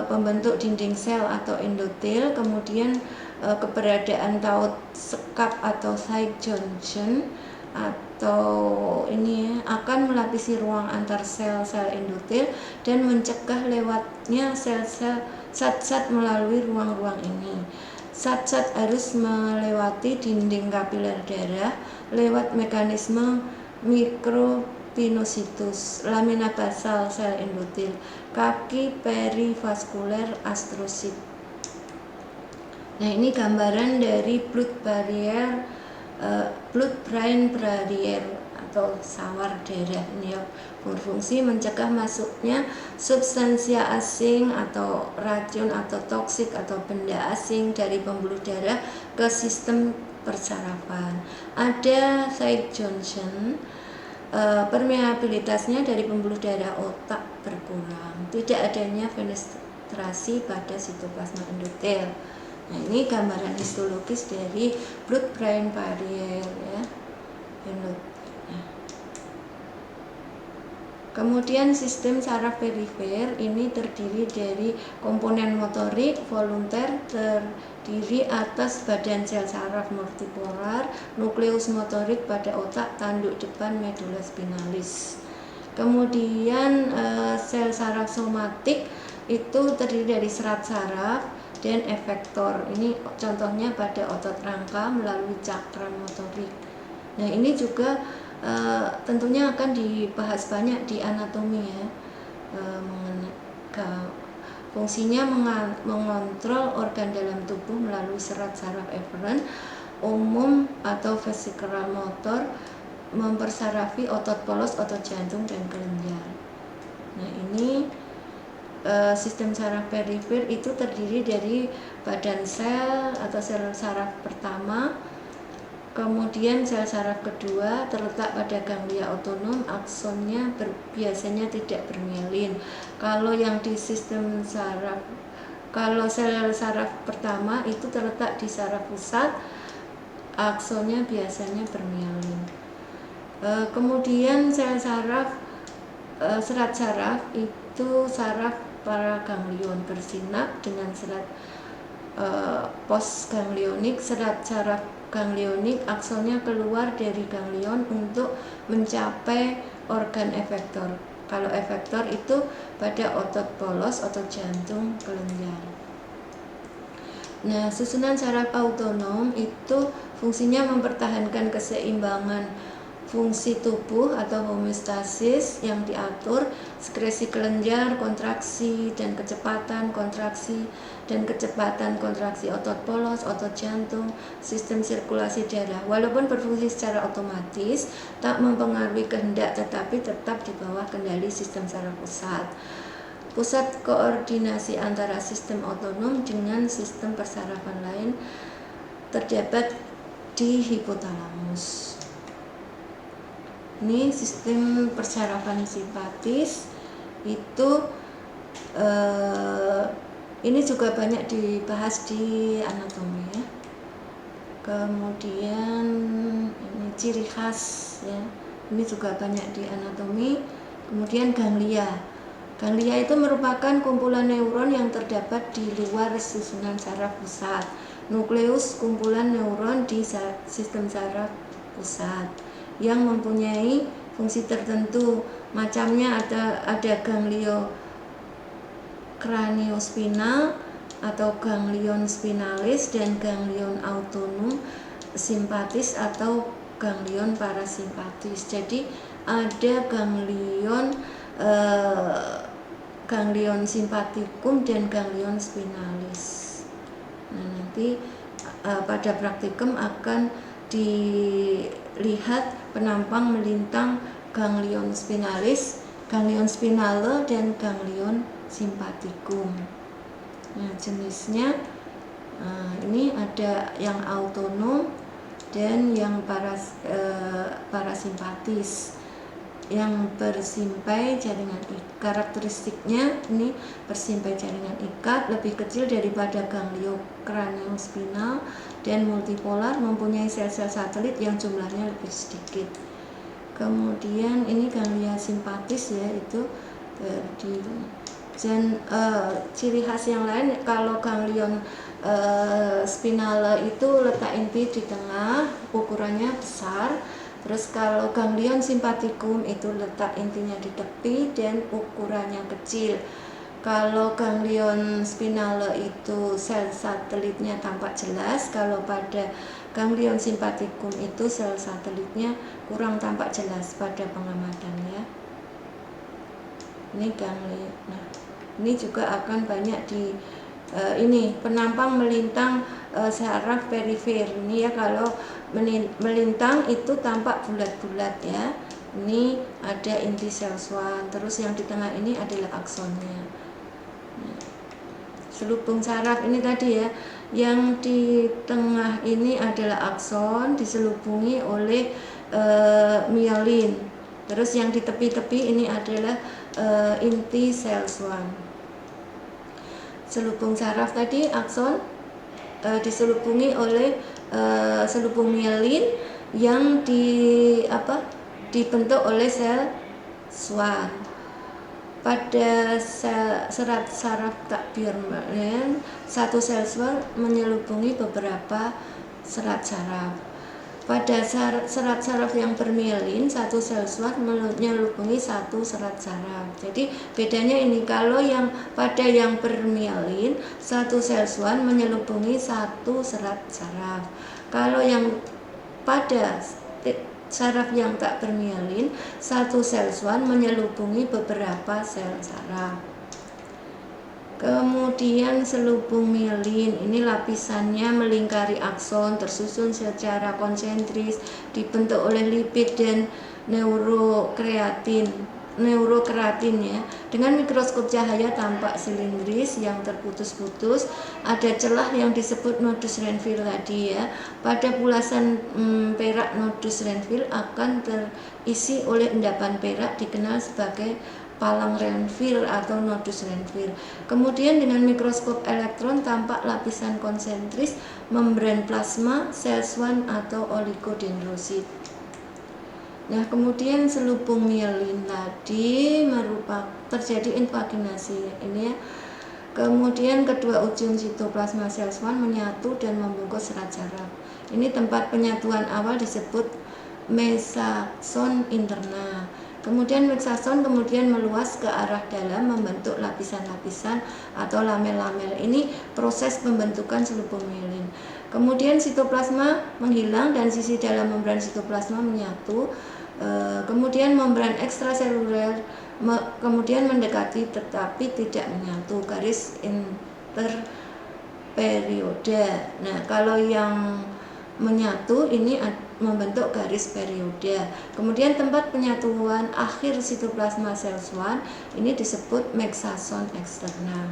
pembentuk dinding sel atau endotel, kemudian keberadaan taut sekap atau side junction atau ini ya, akan melapisi ruang antar sel-sel endotel dan mencegah lewatnya sel-sel zat-zat melalui ruang-ruang ini. Zat-zat harus melewati dinding kapiler darah lewat mekanisme mikropinositus, lamina basal sel endotel, kaki perivaskuler astrosit. Nah, ini gambaran dari blood brain barrier atau sawar darah. Ini ya, berfungsi mencegah masuknya substansia asing atau racun atau toksik atau benda asing dari pembuluh darah ke sistem persarafan. Ada side junction, permeabilitasnya dari pembuluh darah otak berkurang, tidak adanya fenestrasi pada sitoplasma endotel. Nah, ini gambaran histologis dari blood brain barrier ya. Kemudian sistem saraf perifer ini terdiri dari komponen motorik volunter, terdiri atas badan sel saraf multipolar, nukleus motorik pada otak, tanduk depan medula spinalis. Kemudian sel saraf somatik itu terdiri dari serat saraf dan efektor. Ini contohnya pada otot rangka melalui cakram motorik. Nah, ini juga tentunya akan dibahas banyak di anatomi ya, fungsinya mengontrol organ dalam tubuh melalui serat saraf efferent umum atau vesicular motor, mempersarafi otot polos, otot jantung, dan kelenjar. Nah, ini sistem saraf perifer itu terdiri dari badan sel atau sel saraf pertama, kemudian sel saraf kedua terletak pada ganglia otonom, aksonnya biasanya tidak bermielin. Kalau yang di sistem saraf, kalau sel saraf pertama itu terletak di saraf pusat, aksonnya biasanya bermielin. Kemudian sel saraf, serat saraf itu saraf paraganglion bersinap dengan serat postganglionik. Serat saraf ganglionik aksonnya keluar dari ganglion untuk mencapai organ efektor. Kalau efektor itu pada otot polos, otot jantung, kelenjar. Nah, susunan saraf autonom itu fungsinya mempertahankan keseimbangan fungsi tubuh atau homeostasis yang diatur, sekresi kelenjar, kontraksi dan kecepatan kontraksi otot polos, otot jantung, sistem sirkulasi darah. Walaupun berfungsi secara otomatis, tak mempengaruhi kehendak tetapi tetap di bawah kendali sistem saraf pusat. Pusat koordinasi antara sistem otonom dengan sistem persarafan lain terdapat di hipotalamus. Ini sistem persarafan simpatis itu ini juga banyak dibahas di anatomi ya. Kemudian ini ciri khas ya, ini juga banyak di anatomi. Kemudian ganglia. Ganglia itu merupakan kumpulan neuron yang terdapat di luar susunan saraf pusat. Nukleus kumpulan neuron di sistem saraf pusat yang mempunyai fungsi tertentu. Macamnya ada kraniospinal atau ganglion spinalis dan ganglion autonom simpatis atau ganglion parasimpatis. Jadi ada ganglion simpatikum dan ganglion spinalis. Nah, nanti pada praktikum akan dilihat penampang melintang ganglion spinalis, ganglion spinale dan ganglion simpatikum. Nah, jenisnya ini ada yang autonom dan yang parasimpatis, yang bersimpai jaringan ikat. Karakteristiknya ini bersimpai jaringan ikat, lebih kecil daripada ganglion kraniospinal dan multipolar, mempunyai sel-sel satelit yang jumlahnya lebih sedikit. Kemudian ini ganglia simpatis ya, itu terdiri. Dan ciri khas yang lain, kalau ganglion spinale itu letak inti di tengah, ukurannya besar. Terus kalau ganglion simpatikum itu letak intinya di tepi dan ukurannya kecil. Kalau ganglion spinale itu sel satelitnya tampak jelas, kalau pada ganglion simpatikum itu sel satelitnya kurang tampak jelas pada pengamatan ya. Ini ganglion. Nah, ini juga akan banyak di ini penampang melintang saraf perifer. Ini ya, kalau melintang itu tampak bulat-bulat ya. Ini ada inti sel swan, terus yang di tengah ini adalah aksonnya. Selubung saraf ini tadi ya, yang di tengah ini adalah akson, diselubungi oleh myelin. Terus yang di tepi-tepi ini adalah inti sel swan. Selubung saraf tadi akson diselubungi oleh selubung myelin yang dibentuk oleh sel swan. Pada serat saraf takbir myelin, satu sel swan menyelubungi beberapa serat saraf. Pada serat saraf yang bermyelin, satu sel swan menyelubungi satu serat saraf. Jadi bedanya ini, kalau yang pada yang bermyelin, satu sel swan menyelubungi satu serat saraf. Kalau yang pada saraf yang tak bermyelin, satu sel swan menyelubungi beberapa sel saraf. Kemudian selubung myelin, ini lapisannya melingkari akson, tersusun secara konsentris, dibentuk oleh lipid dan neurokeratin ya. Dengan mikroskop cahaya tampak silindris yang terputus-putus, ada celah yang disebut nodus Renville tadi ya. Pada bulasan perak nodus Renville akan terisi oleh endapan perak, dikenal sebagai palang Renville atau nodus Renville. Kemudian dengan mikroskop elektron tampak lapisan konsentris, membran plasma, sel swan atau oligodendrosit. Nah, kemudian selubung myelin tadi terjadi invaginasi ini ya. Kemudian kedua ujung sitoplasma sel swan menyatu dan membungkus serat saraf. Ini tempat penyatuan awal disebut mesaxon interna. Kemudian mesaxon kemudian meluas ke arah dalam membentuk lapisan-lapisan atau lamel-lamel. Ini proses pembentukan selubung myelin. Kemudian sitoplasma menghilang dan sisi dalam membran sitoplasma menyatu. Kemudian membran ekstraseluler kemudian mendekati tetapi tidak menyatu, garis interperiode. Nah, kalau yang menyatu ini membentuk garis periode. Kemudian tempat penyatuan akhir sitoplasma sel swan ini disebut mesaxon eksterna.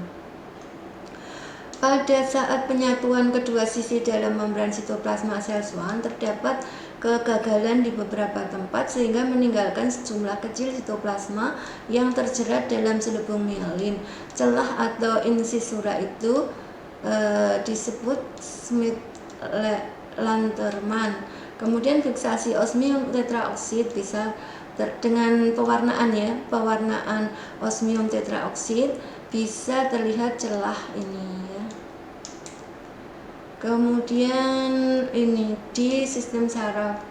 Pada saat penyatuan kedua sisi dalam membran sitoplasma sel swan, terdapat kegagalan di beberapa tempat sehingga meninggalkan sejumlah kecil sitoplasma yang terjerat dalam selubung myelin. Celah atau incisura itu disebut Smith-Lanterman. Kemudian fiksasi osmium tetraoksid bisa dengan pewarnaan osmium tetraoksid bisa terlihat celah ini ya. Kemudian ini di sistem saraf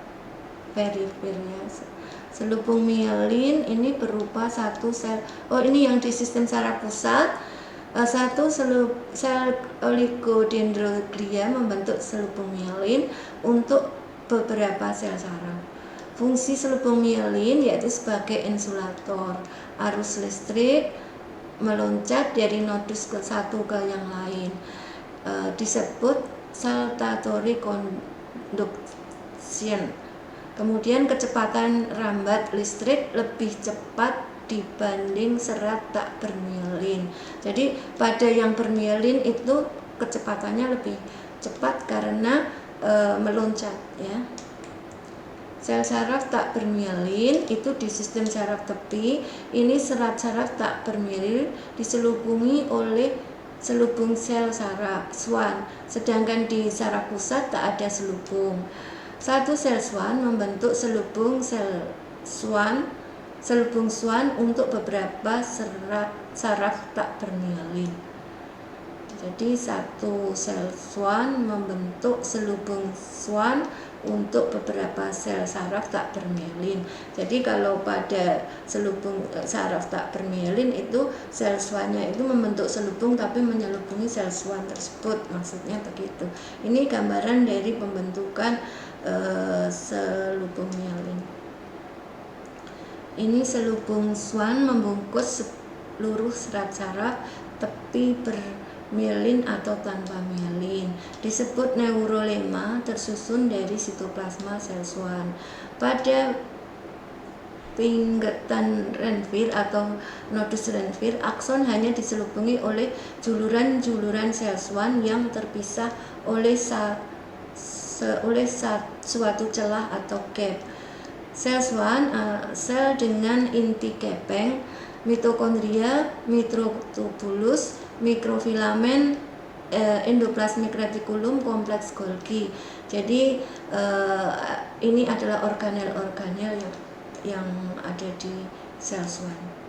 perifer ya. Selubung myelin ini berupa satu sel. Ini yang di sistem saraf pusat. Satu, sel oligodendroglia membentuk selubung mielin untuk beberapa sel saraf. Fungsi selubung mielin yaitu sebagai insulator arus listrik meloncat dari nodus ke satu ke yang lain. Disebut saltatory conduction. Kemudian kecepatan rambat listrik lebih cepat dibanding serat tak bermielin. Jadi pada yang bermielin itu kecepatannya lebih cepat karena meloncat ya. Sel saraf tak bermielin itu di sistem saraf tepi, ini serat saraf tak bermielin diselubungi oleh selubung sel saraf Schwann, sedangkan di saraf pusat tak ada selubung. Satu sel Schwann membentuk selubung Schwann untuk beberapa saraf tak bermielin. Jadi satu sel Schwann membentuk selubung Schwann untuk beberapa sel saraf tak bermielin. Jadi kalau pada selubung saraf tak bermielin itu sel Schwann-nya itu membentuk selubung tapi menyelubungi sel Schwann tersebut, maksudnya begitu. Ini gambaran dari pembentukan selubung mielin. Ini selubung Schwann membungkus seluruh serat saraf tepi bermielin atau tanpa mielin. Disebut neurolema, tersusun dari sitoplasma sel Schwann. Pada pinggetan Renvir atau nodus Renvir, akson hanya diselubungi oleh juluran-juluran sel Schwann yang terpisah oleh suatu celah atau gap. Sel Schwann, sel dengan inti gepeng, mitokondria, mikrotubulus, mikrofilamen, endoplasmik retikulum, kompleks Golgi. Jadi ini adalah organel-organel yang ada di sel Schwann.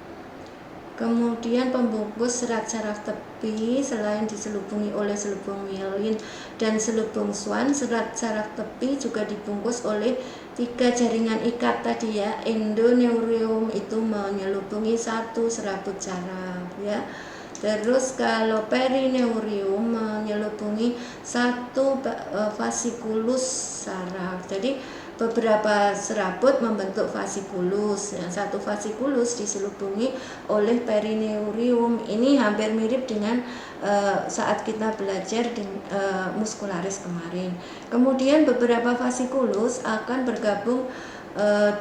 Kemudian pembungkus serat saraf tepi selain diselubungi oleh selubung mielin dan selubung Schwann, serat saraf tepi juga dibungkus oleh 3 jaringan ikat tadi ya. Endoneurium itu menyelubungi satu serabut saraf ya. Terus kalau perineurium menyelubungi satu vasikulus saraf. Jadi beberapa serabut membentuk vasikulus. Satu vasikulus diselubungi oleh perineurium. Ini hampir mirip dengan saat kita belajar di muskularis kemarin. Kemudian beberapa vasikulus akan bergabung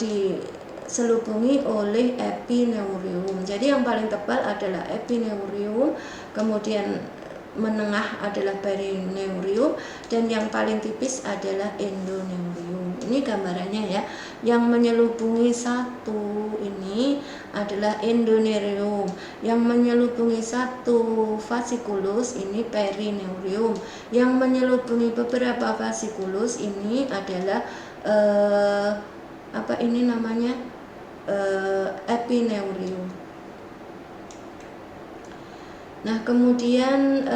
diselubungi oleh epineurium. Jadi yang paling tebal adalah epineurium, kemudian menengah adalah perineurium, dan yang paling tipis adalah endoneurium. Ini gambarannya ya. Yang menyelubungi satu ini adalah endoneurium. Yang menyelubungi satu vasikulus ini perineurium. Yang menyelubungi beberapa vasikulus ini adalah epineurium. Nah, kemudian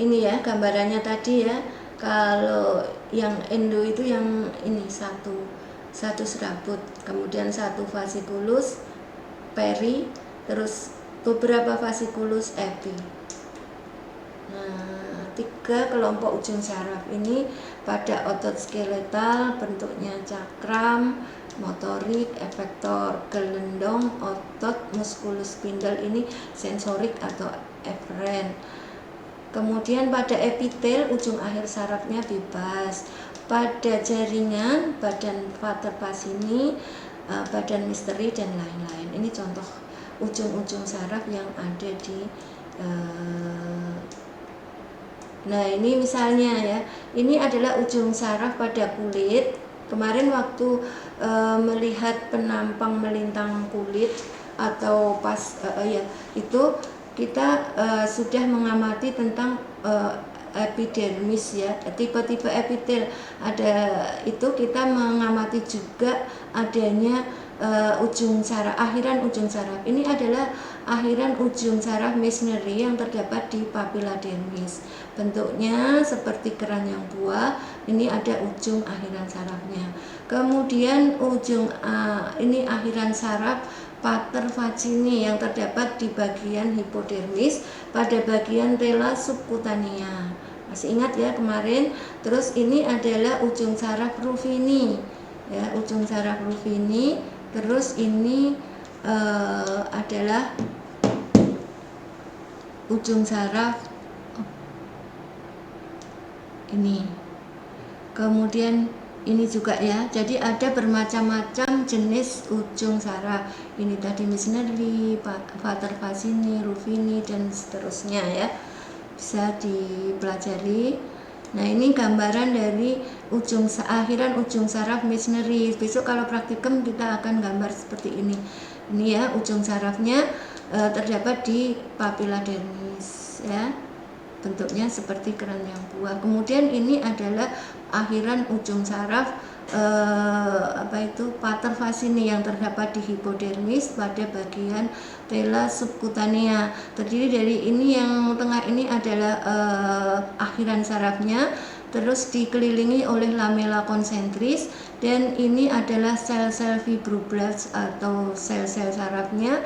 ini ya gambarannya tadi ya. Kalau yang endo itu yang ini satu serabut, kemudian satu vasikulus peri, terus beberapa vasikulus epi. Nah, 3 kelompok ujung saraf ini pada otot skeletal bentuknya cakram, motorik, efektor, gelendong, otot, muskulus spindle ini sensorik atau eferen. Kemudian pada epitel ujung akhir sarafnya bebas. Pada jaringan badan Vater Pacini, badan misteri dan lain-lain. Ini contoh ujung-ujung saraf yang ada di nah ini misalnya ya, ini adalah ujung saraf pada kulit. Kemarin waktu melihat penampang melintang kulit atau pas itu kita sudah mengamati tentang epidermis ya, tipe-tipe epitel ada itu. Kita mengamati juga adanya ujung saraf, akhiran ujung saraf. Ini adalah akhiran ujung saraf Meissneri yang terdapat di papilla dermis. Bentuknya seperti keranjang buah. Ini ada ujung akhiran sarafnya. Kemudian ujung ini akhiran saraf pater vaginae yang terdapat di bagian hipodermis pada bagian tela subkutanea. Masih ingat ya kemarin? Terus ini adalah ujung saraf Ruffini, ya, ujung saraf Ruffini. Terus ini adalah ujung saraf ini. Kemudian ini juga ya, jadi ada bermacam-macam jenis ujung saraf. Ini tadi Meissneri, pater vaginae, Ruffini, dan seterusnya ya, bisa dipelajari. Nah ini gambaran dari akhiran ujung saraf Meissneri. Besok kalau praktikum kita akan gambar seperti ini. Ini ya ujung sarafnya terdapat di papilla dermis ya. Bentuknya seperti keranjang buah. Kemudian ini adalah akhiran ujung saraf pater vaginae yang terdapat di hipodermis pada bagian tela subkutanea. Terdiri dari ini, yang tengah ini adalah akhiran sarafnya, terus dikelilingi oleh lamela konsentris, dan ini adalah sel-sel fibroblast atau sel-sel sarafnya.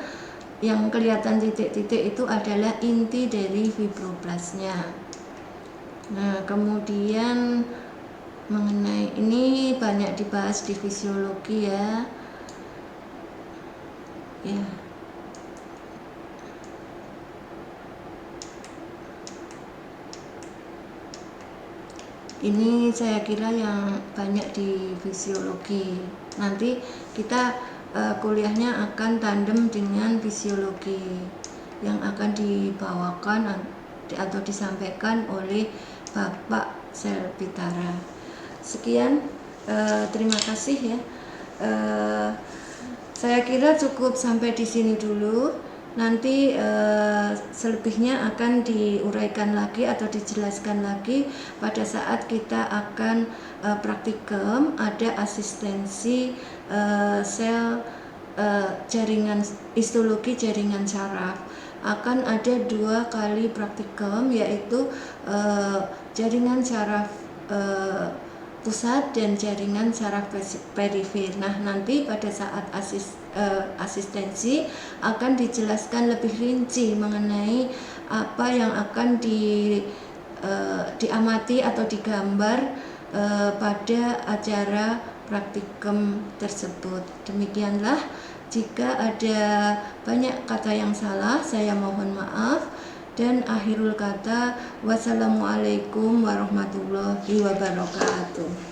Yang kelihatan titik-titik itu adalah inti dari fibroblasnya. Nah, kemudian mengenai ini banyak dibahas di fisiologi ya. Ya. Ini saya kira yang banyak di fisiologi. Nanti kita kuliahnya akan tandem dengan fisiologi yang akan dibawakan atau disampaikan oleh Bapak Selbitara. Sekian, terima kasih ya. Saya kira cukup sampai di sini dulu. Nanti selebihnya akan diuraikan lagi atau dijelaskan lagi pada saat kita akan praktikum. Ada asistensi sel jaringan histologi jaringan saraf. Akan ada 2 kali praktikum, yaitu jaringan saraf pusat dan jaringan saraf perifer. Nah, nanti pada saat asistensi akan dijelaskan lebih rinci mengenai apa yang akan diamati atau digambar pada acara praktikum tersebut. Demikianlah, jika ada banyak kata yang salah, saya mohon maaf. Dan akhirul kata, wassalamualaikum warahmatullahi wabarakatuh.